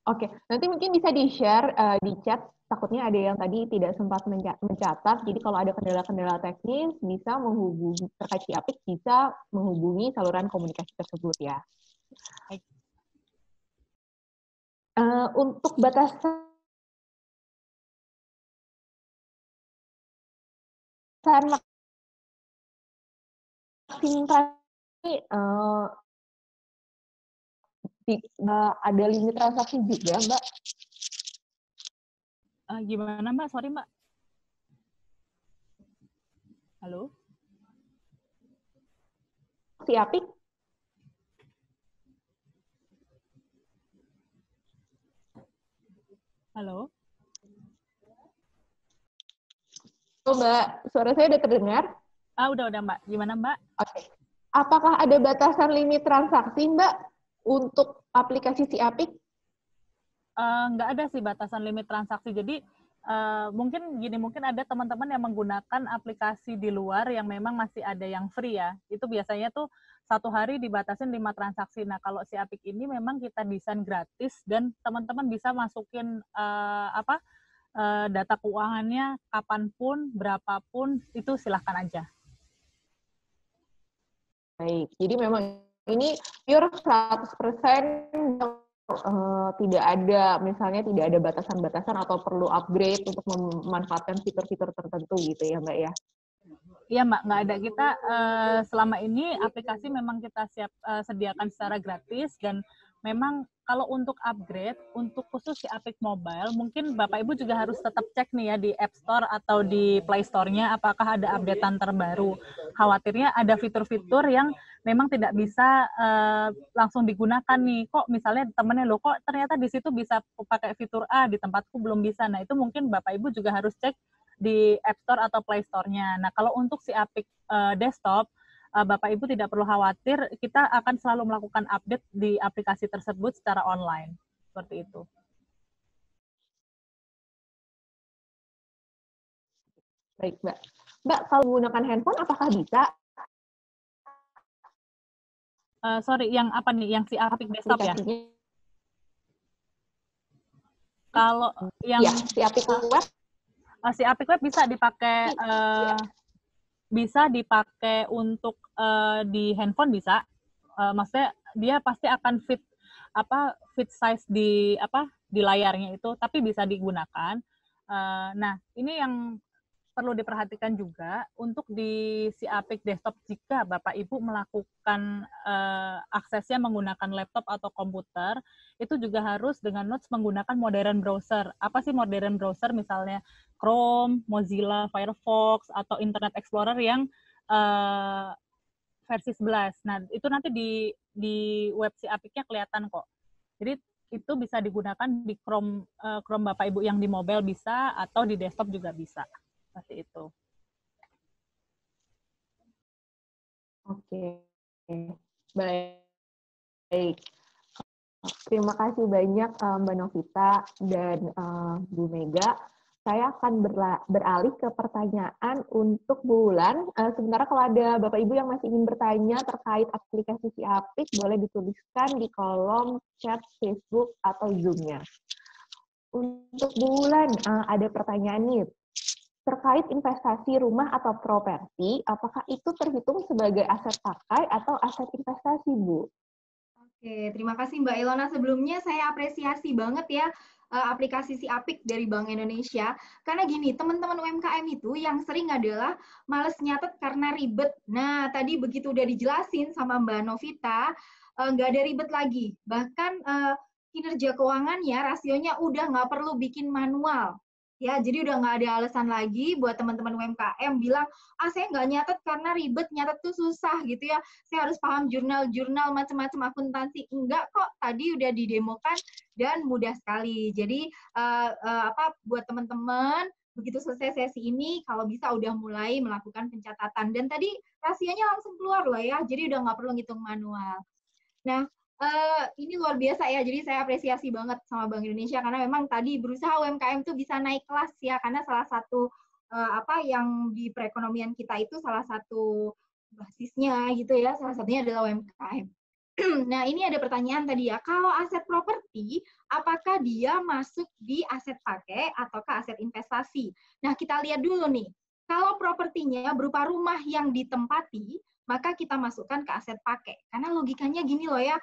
Oke, nanti mungkin bisa di-share di chat, takutnya ada yang tadi tidak sempat mencatat, jadi kalau ada kendala-kendala teknis, bisa menghubungi, terkait si Apik, bisa menghubungi saluran komunikasi tersebut ya. Untuk batasan maksimum ada limit transaksi juga, Mbak? Gimana Mbak? Sorry Mbak. Halo? Si Apik? Halo? Oh, Mbak, suara saya udah terdengar? Udah Mbak. Gimana Mbak? Oke. Apakah ada batasan limit transaksi, Mbak, untuk aplikasi si Apik? Nggak ada sih batasan limit transaksi. Jadi mungkin ada teman-teman yang menggunakan aplikasi di luar yang memang masih ada yang free ya. Itu biasanya tuh satu hari dibatasin 5 transaksi. Nah kalau si Apik ini memang kita desain gratis dan teman-teman bisa masukin data keuangannya kapanpun, berapapun, itu silahkan aja. Baik, jadi memang ini pure 100% tidak ada, misalnya tidak ada batasan-batasan atau perlu upgrade untuk memanfaatkan fitur-fitur tertentu gitu ya Mbak ya? Iya Mbak, nggak ada. Kita selama ini aplikasi memang kita sediakan secara gratis dan memang kalau untuk upgrade, untuk khusus si Apik Mobile, mungkin Bapak Ibu juga harus tetap cek nih ya di App Store atau di Play Store-nya apakah ada updatean terbaru. Khawatirnya ada fitur-fitur yang memang tidak bisa langsung digunakan nih. Kok misalnya temennya loh, kok ternyata di situ bisa pakai fitur A, di tempatku belum bisa. Nah itu mungkin Bapak Ibu juga harus cek di App Store atau Play Store-nya. Nah kalau untuk si Apik desktop, Bapak Ibu tidak perlu khawatir, kita akan selalu melakukan update di aplikasi tersebut secara online. Seperti itu. Baik, Mbak. Mbak, kalau menggunakan handphone, apakah bisa? Sorry, yang apa nih? Yang si Apik desktop ya? Kalau yang ya, si Apik web? Si Apik web bisa dipakai bisa dipakai untuk di handphone bisa. Maksudnya dia pasti akan fit size di layarnya itu, tapi bisa digunakan. Nah, ini yang perlu diperhatikan juga untuk di si Apik desktop jika Bapak Ibu melakukan aksesnya menggunakan laptop atau komputer, itu juga harus dengan notes menggunakan modern browser. Apa sih modern browser? Misalnya Chrome, Mozilla, Firefox, atau Internet Explorer yang versi 11. Nah, itu nanti di web si Apiknya kelihatan kok. Jadi itu bisa digunakan di Chrome Bapak Ibu yang di mobile bisa, atau di desktop juga bisa. Seperti itu. Oke, baik. Terima kasih banyak Mbak Novita dan Bu Mega. Saya akan beralih ke pertanyaan untuk Bu Wulan. Sementara kalau ada Bapak Ibu yang masih ingin bertanya terkait aplikasi Si Apik, boleh dituliskan di kolom chat Facebook atau Zoom-nya. Untuk Bu Wulan, ada pertanyaan nih. Terkait investasi rumah atau properti, apakah itu terhitung sebagai aset pakai atau aset investasi, Bu? Oke, terima kasih Mbak Ilona. Sebelumnya saya apresiasi banget ya aplikasi Si Apik dari Bank Indonesia. Karena gini, teman-teman UMKM itu yang sering adalah males nyatet karena ribet. Nah, tadi begitu udah dijelasin sama Mbak Novita, nggak ada ribet lagi. Bahkan kinerja keuangannya, rasionya udah nggak perlu bikin manual. Ya, jadi udah nggak ada alasan lagi buat teman-teman UMKM bilang, saya nggak nyatet karena ribet, nyatet tuh susah gitu ya. Saya harus paham jurnal-jurnal macam-macam akuntansi. Enggak kok, tadi udah didemokan dan mudah sekali. Jadi buat teman-teman begitu selesai sesi ini, kalau bisa udah mulai melakukan pencatatan. Dan tadi rasionya langsung keluar loh ya, jadi udah nggak perlu ngitung manual. Nah, ini luar biasa ya, jadi saya apresiasi banget sama Bank Indonesia karena memang tadi berusaha UMKM itu bisa naik kelas ya, karena salah satu yang di perekonomian kita itu salah satu basisnya gitu ya, salah satunya adalah UMKM. Nah, ini ada pertanyaan tadi ya, kalau aset properti, apakah dia masuk di aset pakai ataukah aset investasi? Nah, kita lihat dulu nih, kalau propertinya berupa rumah yang ditempati, maka kita masukkan ke aset pakai. Karena logikanya gini loh ya,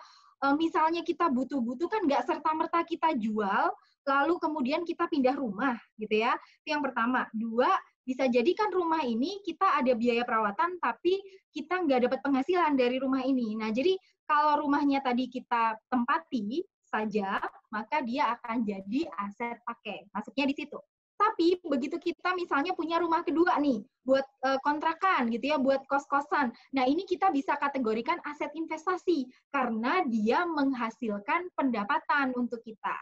misalnya kita butuh-butuh kan nggak serta-merta kita jual, lalu kemudian kita pindah rumah gitu ya. Itu yang pertama. Dua, bisa jadi kan rumah ini kita ada biaya perawatan, tapi kita nggak dapat penghasilan dari rumah ini. Nah, jadi kalau rumahnya tadi kita tempati saja, maka dia akan jadi aset pakai. Masuknya di situ. Tapi begitu kita misalnya punya rumah kedua nih, buat kontrakan gitu ya, buat kos-kosan. Nah, ini kita bisa kategorikan aset investasi karena dia menghasilkan pendapatan untuk kita.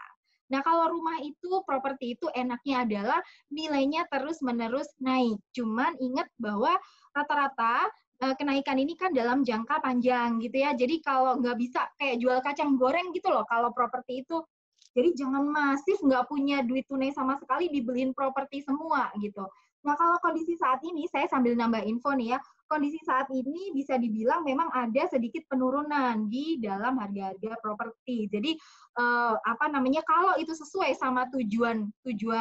Nah, kalau rumah itu, properti itu enaknya adalah nilainya terus-menerus naik. Cuman ingat bahwa rata-rata kenaikan ini kan dalam jangka panjang gitu ya. Jadi kalau nggak bisa kayak jual kacang goreng gitu loh, kalau properti itu. Jadi jangan masif nggak punya duit tunai sama sekali dibeliin properti semua gitu. Nah, kalau kondisi saat ini, saya sambil nambah info nih ya, kondisi saat ini bisa dibilang memang ada sedikit penurunan di dalam harga-harga properti. Jadi kalau itu sesuai sama tujuan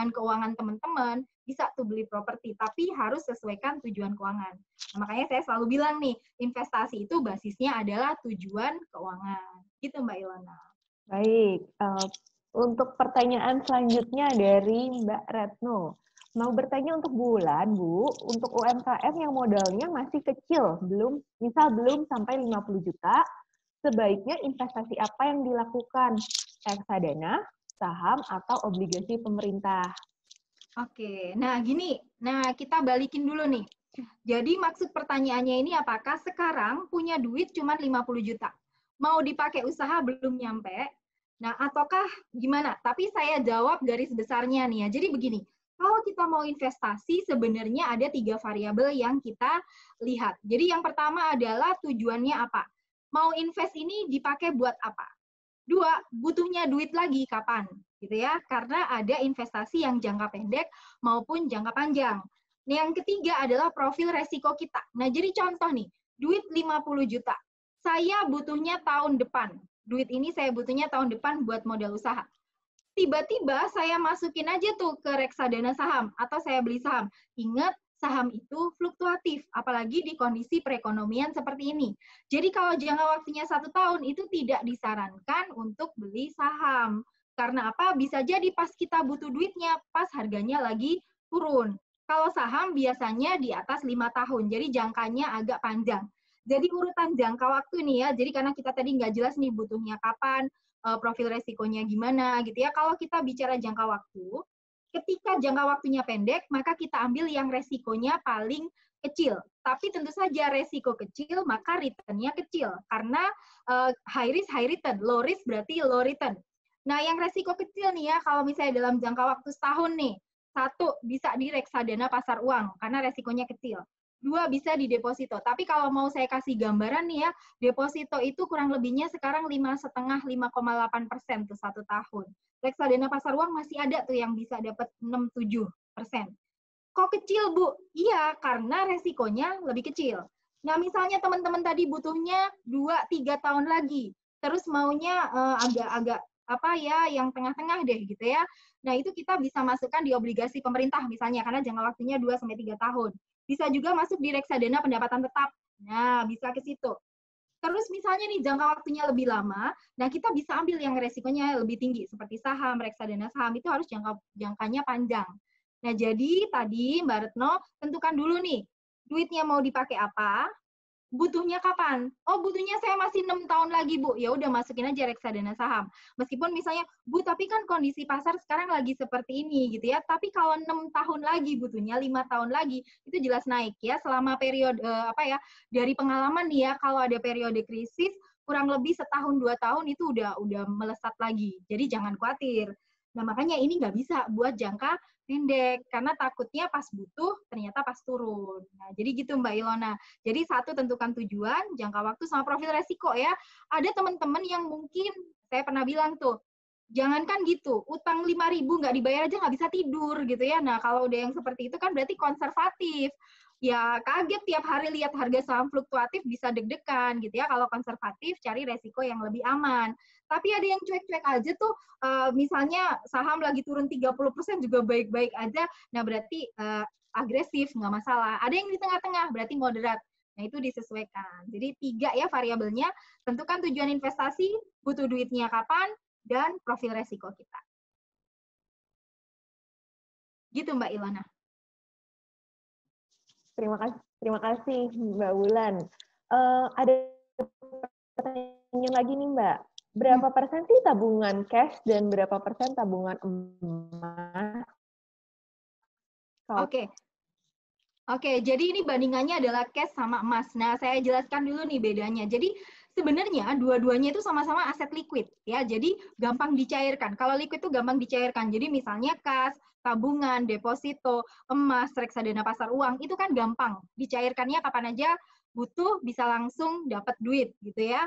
keuangan teman-teman, bisa tuh beli properti, tapi harus sesuaikan tujuan keuangan. Nah, makanya saya selalu bilang nih, investasi itu basisnya adalah tujuan keuangan. Gitu Mbak Ilona. Baik, untuk pertanyaan selanjutnya dari Mbak Retno. Mau bertanya untuk Bu Wulan, Bu, untuk UMKM yang modalnya masih kecil, belum sampai 50 juta, sebaiknya investasi apa yang dilakukan? Reksadana, saham, atau obligasi pemerintah? Oke, nah gini, kita balikin dulu nih. Jadi maksud pertanyaannya ini apakah sekarang punya duit cuma 50 juta? Mau dipakai usaha belum nyampe? Nah, ataukah gimana? Tapi saya jawab garis besarnya nih ya. Jadi begini, kalau kita mau investasi sebenarnya ada 3 variabel yang kita lihat. Jadi yang pertama adalah tujuannya apa? Mau invest ini dipakai buat apa? 2, butuhnya duit lagi kapan? Gitu ya. Karena ada investasi yang jangka pendek maupun jangka panjang. Nah, yang ketiga adalah profil resiko kita. Nah, jadi contoh nih, duit 50 juta. Saya butuhnya tahun depan. Duit ini saya butuhnya tahun depan buat modal usaha. Tiba-tiba saya masukin aja tuh ke reksadana saham atau saya beli saham. Ingat, saham itu fluktuatif, apalagi di kondisi perekonomian seperti ini. Jadi kalau jangka waktunya 1 tahun itu tidak disarankan untuk beli saham. Karena apa? Bisa jadi pas kita butuh duitnya, pas harganya lagi turun. Kalau saham biasanya di atas 5 tahun, jadi jangkanya agak panjang. Jadi urutan jangka waktu nih ya, jadi karena kita tadi nggak jelas nih butuhnya kapan, profil resikonya gimana gitu ya. Kalau kita bicara jangka waktu, ketika jangka waktunya pendek, maka kita ambil yang resikonya paling kecil. Tapi tentu saja resiko kecil, maka return-nya kecil. Karena high risk, high return. Low risk berarti low return. Nah, yang resiko kecil nih ya, kalau misalnya dalam jangka waktu setahun nih, 1 bisa di reksadana pasar uang, karena resikonya kecil. 2 bisa di deposito. Tapi kalau mau saya kasih gambaran nih ya, deposito itu kurang lebihnya sekarang 5,5–5,8% tuh 1 tahun. Reksadana pasar uang masih ada tuh yang bisa dapat 6–7%. Kok kecil, Bu? Iya, karena resikonya lebih kecil. Nah, misalnya teman-teman tadi butuhnya 2–3 tahun lagi, terus maunya agak-agak apa ya, yang tengah-tengah deh gitu ya. Nah, itu kita bisa masukkan di obligasi pemerintah misalnya, karena jangka waktunya 2–3 tahun. Bisa juga masuk di reksadana pendapatan tetap. Nah, bisa ke situ. Terus misalnya nih jangka waktunya lebih lama, nah kita bisa ambil yang resikonya lebih tinggi, seperti saham, reksadana saham itu harus jangkanya panjang. Nah, jadi tadi Mbak Retno tentukan dulu nih, duitnya mau dipakai apa, butuhnya kapan? Oh, butuhnya saya masih 6 tahun lagi, Bu. Ya udah masukin aja reksadana saham. Meskipun misalnya, Bu, tapi kan kondisi pasar sekarang lagi seperti ini gitu ya. Tapi kalau 6 tahun lagi butuhnya, 5 tahun lagi, itu jelas naik ya. Selama periode dari pengalaman nih ya, kalau ada periode krisis kurang lebih setahun 2 tahun itu udah melesat lagi. Jadi jangan khawatir. Nah, makanya ini nggak bisa buat jangka pendek, karena takutnya pas butuh, ternyata pas turun. Nah, jadi gitu Mbak Ilona. Jadi 1, tentukan tujuan, jangka waktu, sama profil resiko ya. Ada teman-teman yang mungkin, saya pernah bilang tuh, jangankan gitu, utang 5.000 nggak dibayar aja nggak bisa tidur gitu ya. Nah, kalau udah yang seperti itu kan berarti konservatif. Ya kaget tiap hari lihat harga saham fluktuatif bisa deg-degan gitu ya. Kalau konservatif cari resiko yang lebih aman. Tapi ada yang cuek-cuek aja tuh, misalnya saham lagi turun 30% juga baik-baik aja. Nah, berarti agresif, nggak masalah. Ada yang di tengah-tengah, berarti moderat. Nah, itu disesuaikan. Jadi 3 ya variabelnya, tentukan tujuan investasi, butuh duitnya kapan, dan profil resiko kita. Gitu Mbak Ilona. Terima kasih Mbak Wulan. Ada pertanyaan lagi nih Mbak. Berapa persen sih tabungan cash dan berapa persen tabungan emas? Oke, jadi ini bandingannya adalah cash sama emas. Nah, saya jelaskan dulu nih bedanya. Jadi sebenarnya dua-duanya itu sama-sama aset liquid ya. Jadi gampang dicairkan. Kalau liquid itu gampang dicairkan. Jadi misalnya kas, tabungan, deposito, emas, reksadana pasar uang itu kan gampang dicairkannya kapan aja butuh, bisa langsung dapat duit gitu ya.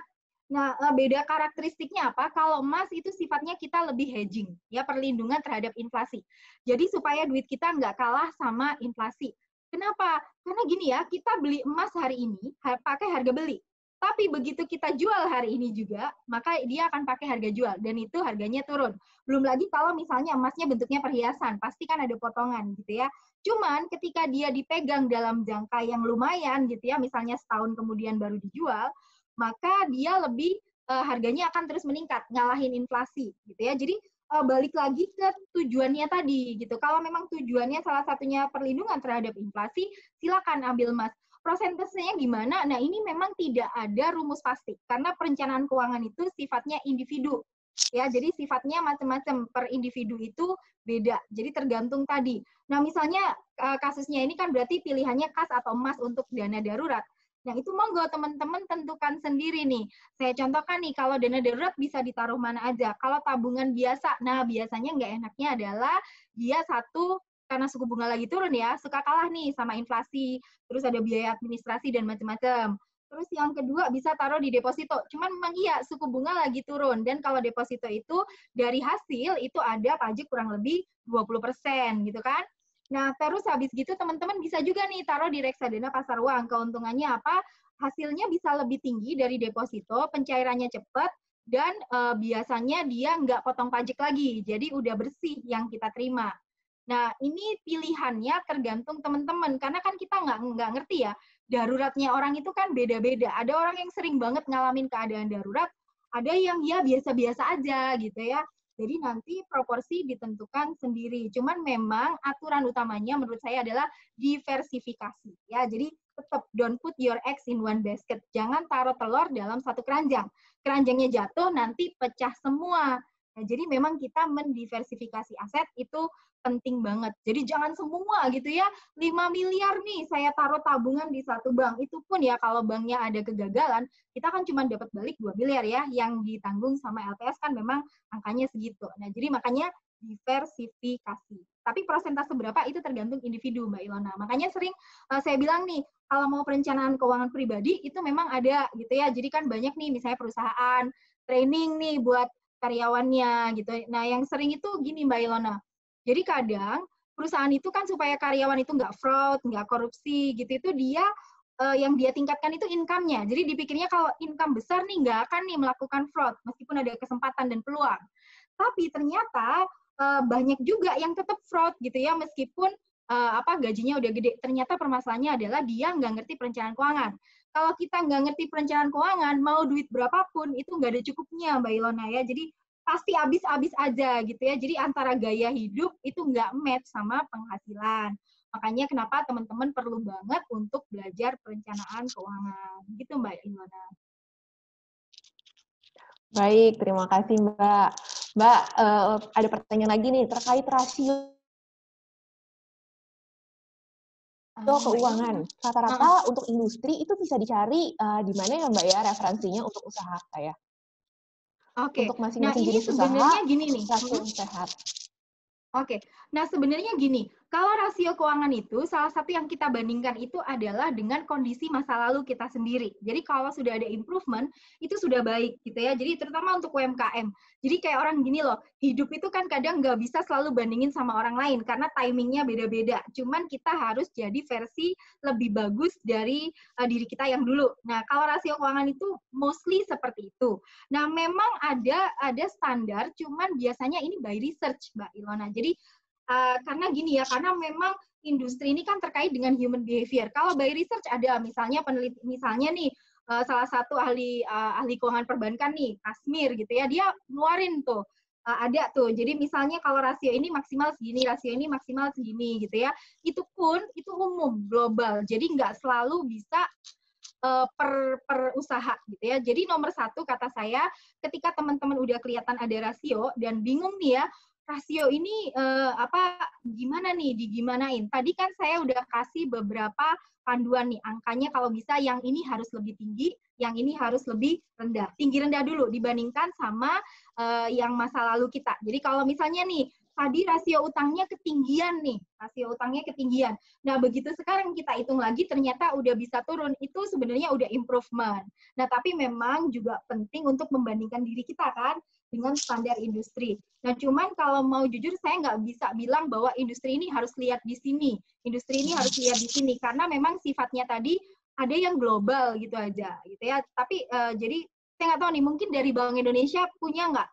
Nah, beda karakteristiknya apa? Kalau emas itu sifatnya kita lebih hedging, ya perlindungan terhadap inflasi. Jadi supaya duit kita nggak kalah sama inflasi. Kenapa? Karena gini ya, kita beli emas hari ini pakai harga beli. Tapi begitu kita jual hari ini juga, maka dia akan pakai harga jual, dan itu harganya turun. Belum lagi kalau misalnya emasnya bentuknya perhiasan, pasti kan ada potongan gitu ya. Cuman ketika dia dipegang dalam jangka yang lumayan gitu ya, misalnya setahun kemudian baru dijual, maka dia lebih harganya akan terus meningkat, ngalahin inflasi gitu ya. Jadi balik lagi ke tujuannya tadi gitu. Kalau memang tujuannya salah satunya perlindungan terhadap inflasi, silakan ambil emas. Prosentasenya gimana? Nah, ini memang tidak ada rumus pasti karena perencanaan keuangan itu sifatnya individu. Ya, jadi sifatnya macam-macam, per individu itu beda. Jadi tergantung tadi. Nah, misalnya kasusnya ini kan berarti pilihannya kas atau emas untuk dana darurat. Nah, itu monggo teman-teman tentukan sendiri nih. Saya contohkan nih, kalau dana darurat bisa ditaruh mana aja. Kalau tabungan biasa, nah biasanya nggak enaknya adalah dia satu, karena suku bunga lagi turun ya, suka kalah nih sama inflasi, terus ada biaya administrasi dan macam-macam. Terus yang kedua bisa taruh di deposito. Cuman memang iya, suku bunga lagi turun. Dan kalau deposito itu dari hasil itu ada pajak kurang lebih 20% gitu kan. Nah, terus habis gitu teman-teman bisa juga nih taruh di reksadana pasar uang. Keuntungannya apa? Hasilnya bisa lebih tinggi dari deposito, pencairannya cepat, dan biasanya dia nggak potong pajak lagi. Jadi udah bersih yang kita terima. Nah, ini pilihannya tergantung teman-teman, karena kan kita nggak ngerti ya, daruratnya orang itu kan beda-beda. Ada orang yang sering banget ngalamin keadaan darurat, ada yang ya biasa-biasa aja gitu ya. Jadi nanti proporsi ditentukan sendiri. Cuman memang aturan utamanya menurut saya adalah diversifikasi. Ya, jadi tetap don't put your eggs in one basket. Jangan taruh telur dalam satu keranjang. Keranjangnya jatuh, nanti pecah semua. Nah, jadi memang kita mendiversifikasi aset itu penting banget. Jadi jangan semua gitu ya, 5 miliar nih saya taruh tabungan di satu bank. Itu pun ya kalau banknya ada kegagalan, kita kan cuma dapat balik 2 miliar ya, yang ditanggung sama LPS kan memang angkanya segitu. Nah, jadi makanya diversifikasi. Tapi persentase berapa itu tergantung individu, Mbak Ilona. Makanya sering saya bilang nih, kalau mau perencanaan keuangan pribadi itu memang ada gitu ya. Jadi kan banyak nih misalnya perusahaan training nih buat karyawannya gitu. Nah, yang sering itu gini Mbak Ilona. Jadi kadang perusahaan itu kan supaya karyawan itu nggak fraud, nggak korupsi gitu, itu dia yang dia tingkatkan itu income-nya. Jadi dipikirnya kalau income besar nih nggak akan nih melakukan fraud meskipun ada kesempatan dan peluang. Tapi ternyata banyak juga yang tetap fraud gitu ya, meskipun gajinya udah gede. Ternyata permasalahannya adalah dia nggak ngerti perencanaan keuangan. Kalau kita nggak ngerti perencanaan keuangan, mau duit berapapun itu nggak ada cukupnya, Mbak Ilona ya. Jadi pasti habis-habis aja gitu ya. Jadi antara gaya hidup itu nggak match sama penghasilan. Makanya kenapa teman-teman perlu banget untuk belajar perencanaan keuangan. Gitu Mbak Ilona. Baik, terima kasih Mbak. Mbak, ada pertanyaan lagi nih terkait rasio keuangan. Rata-rata untuk industri itu bisa dicari di mana ya Mbak ya referensinya untuk usaha saya? Oke. Untuk masing-masing jenis usaha, Sebenarnya gini nih. rasio yang sehat. Oke, nah sebenarnya gini, kalau rasio keuangan itu salah satu yang kita bandingkan itu adalah dengan kondisi masa lalu kita sendiri. Jadi kalau sudah ada improvement, itu sudah baik gitu ya. Jadi terutama untuk UMKM. Jadi kayak orang gini loh, hidup itu kan kadang nggak bisa selalu bandingin sama orang lain karena timingnya beda-beda. Cuman kita harus jadi versi lebih bagus dari diri kita yang dulu. Nah kalau rasio keuangan itu mostly seperti itu. Nah memang ada standar, cuman biasanya ini by research, Mbak Ilona. Jadi karena gini ya, karena memang industri ini kan terkait dengan human behavior. Kalau by research ada misalnya peneliti, misalnya nih salah satu ahli keuangan perbankan nih, Kasmir gitu ya, dia ngeluarin tuh ada tuh. Jadi misalnya kalau rasio ini maksimal segini, rasio ini maksimal segini gitu ya. Itu pun itu umum global. Jadi nggak selalu bisa per usaha gitu ya. Jadi nomor satu kata saya, ketika teman-teman udah kelihatan ada rasio dan bingung nih ya, rasio ini gimana nih digimanain. Tadi kan saya udah kasih beberapa panduan nih, angkanya kalau bisa yang ini harus lebih tinggi, yang ini harus lebih rendah. Tinggi rendah dulu dibandingkan sama yang masa lalu kita. Jadi kalau misalnya nih, tadi rasio utangnya ketinggian nih, rasio utangnya ketinggian. Nah, begitu sekarang kita hitung lagi, ternyata udah bisa turun. Itu sebenarnya udah improvement. Nah, tapi memang juga penting untuk membandingkan diri kita kan dengan standar industri. Nah, cuman kalau mau jujur, saya nggak bisa bilang bahwa industri ini harus lihat di sini, industri ini harus lihat di sini, karena memang sifatnya tadi ada yang global gitu aja, gitu ya. Tapi jadi saya nggak tahu nih, mungkin dari Bank Indonesia punya nggak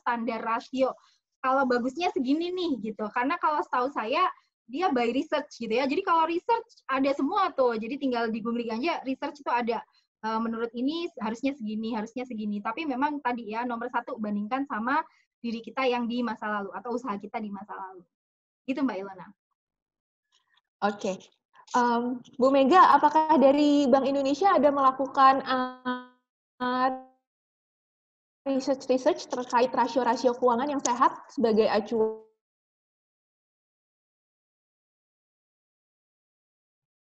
standar rasio? Kalau bagusnya segini nih gitu. Karena kalau setahu saya dia by research gitu ya. Jadi kalau research ada semua tuh. Jadi tinggal di googling aja research itu ada. Menurut ini harusnya segini, harusnya segini. Tapi memang tadi ya nomor satu bandingkan sama diri kita yang di masa lalu atau usaha kita di masa lalu. Gitu Mbak Ilona. Oke. Bu Mega, apakah dari Bank Indonesia ada melakukan research terkait rasio-rasio keuangan yang sehat sebagai acuan?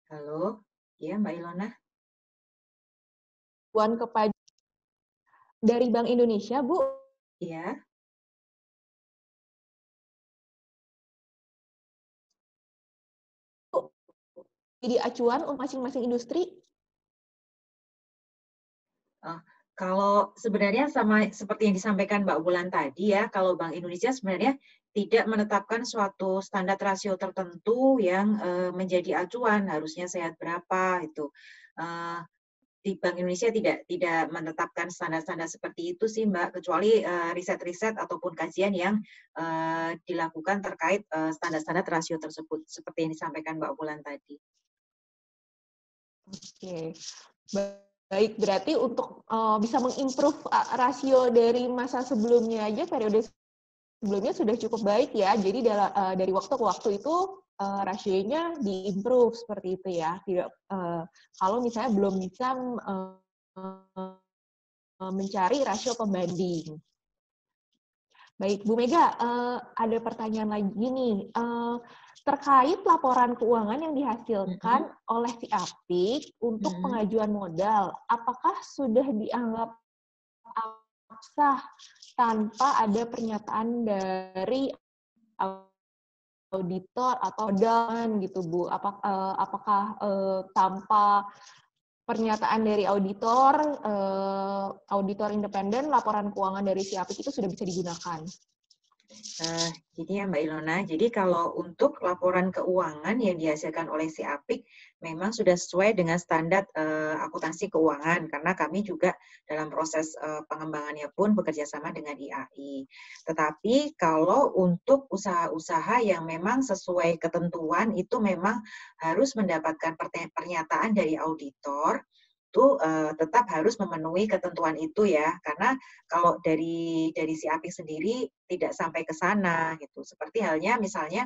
Halo, ya Mbak Ilona. Kepada dari Bank Indonesia, Bu? Iya. Jadi acuan untuk masing-masing industri? Kalau sebenarnya sama seperti yang disampaikan Mbak Wulan tadi ya, kalau Bank Indonesia sebenarnya tidak menetapkan suatu standar rasio tertentu yang menjadi acuan, harusnya sehat berapa itu. Di Bank Indonesia tidak menetapkan standar-standar seperti itu sih Mbak, kecuali riset-riset ataupun kajian yang dilakukan terkait standar-standar rasio tersebut, seperti yang disampaikan Mbak Wulan tadi. Oke, baik. Berarti untuk bisa mengimprove rasio dari masa sebelumnya aja, periode sebelumnya sudah cukup baik ya. Jadi dari waktu ke waktu itu rasionya diimprove seperti itu ya. Tidak kalau misalnya belum bisa mencari rasio pembanding. Baik, Bu Mega, ada pertanyaan lagi nih. Terkait laporan keuangan yang dihasilkan oleh si Apik untuk pengajuan modal, apakah sudah dianggap sah tanpa ada pernyataan dari auditor atau dan gitu, Bu? Apakah tanpa pernyataan dari auditor independen, laporan keuangan dari si Apik itu sudah bisa digunakan? Jadi ya Mbak Ilona, jadi kalau untuk laporan keuangan yang dihasilkan oleh si Apik memang sudah sesuai dengan standar akuntansi keuangan, karena kami juga dalam proses pengembangannya pun bekerja sama dengan IAI. Tetapi kalau untuk usaha-usaha yang memang sesuai ketentuan itu memang harus mendapatkan pernyataan dari auditor, itu tetap harus memenuhi ketentuan itu ya, karena kalau dari si Apik sendiri tidak sampai ke sana gitu. Seperti halnya misalnya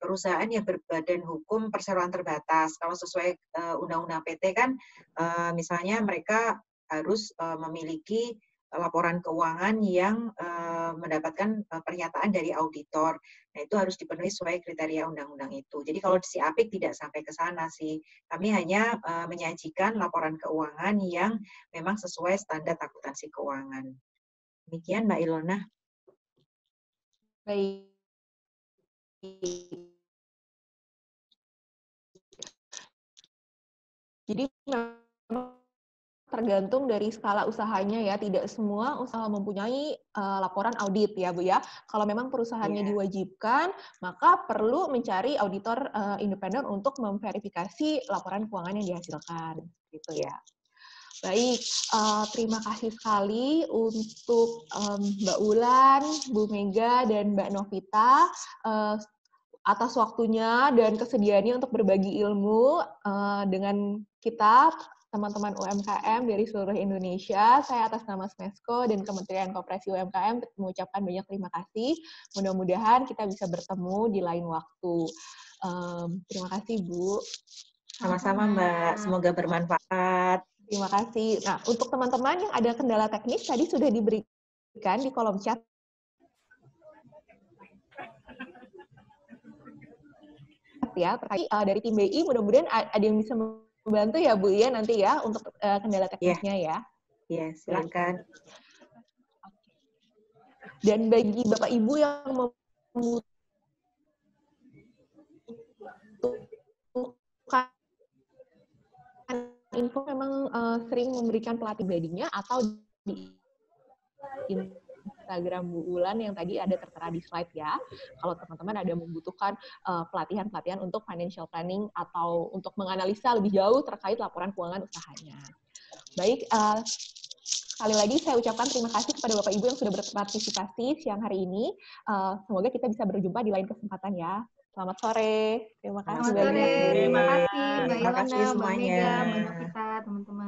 perusahaan yang berbadan hukum perseroan terbatas, kalau sesuai undang-undang PT kan misalnya mereka harus memiliki laporan keuangan yang mendapatkan pernyataan dari auditor. Nah, itu harus dipenuhi sesuai kriteria undang-undang itu. Jadi kalau si Apik tidak sampai ke sana sih. Kami hanya menyajikan laporan keuangan yang memang sesuai standar akuntansi keuangan. Demikian Mbak Ilona. Baik. Jadi tergantung dari skala usahanya ya, tidak semua usaha mempunyai laporan audit ya Bu ya. Kalau memang perusahaannya diwajibkan, maka perlu mencari auditor independen untuk memverifikasi laporan keuangan yang dihasilkan, gitu ya. Baik, terima kasih sekali untuk Mbak Wulan, Bu Mega, dan Mbak Novita atas waktunya dan kesediaannya untuk berbagi ilmu dengan kita, teman-teman UMKM dari seluruh Indonesia. Saya atas nama Smesco dan Kementerian Koperasi UMKM mengucapkan banyak terima kasih. Mudah-mudahan kita bisa bertemu di lain waktu. Terima kasih, Bu. Sama-sama, Mbak. Semoga bermanfaat. Terima kasih. Nah, untuk teman-teman yang ada kendala teknis, tadi sudah diberikan di kolom chat. Ya, terkait dari tim BI, mudah-mudahan ada yang bisa membantu ya Bu ya nanti ya untuk kendala teknisnya ya. Iya, silakan. Dan bagi Bapak Ibu yang membutuhkan info, memang sering memberikan pelatihan pribadinya atau di Instagram Bu Wulan yang tadi ada tertera di slide ya. Kalau teman-teman ada membutuhkan pelatihan-pelatihan untuk financial planning atau untuk menganalisa lebih jauh terkait laporan keuangan usahanya. Baik, sekali lagi saya ucapkan terima kasih kepada Bapak Ibu yang sudah berpartisipasi siang hari ini. Semoga kita bisa berjumpa di lain kesempatan ya. Selamat sore. Terima kasih. Selamat sore. Terima kasih Mbak Terima kasih Ilona, Mbak semuanya. Mega, Mbak Novita, teman-teman.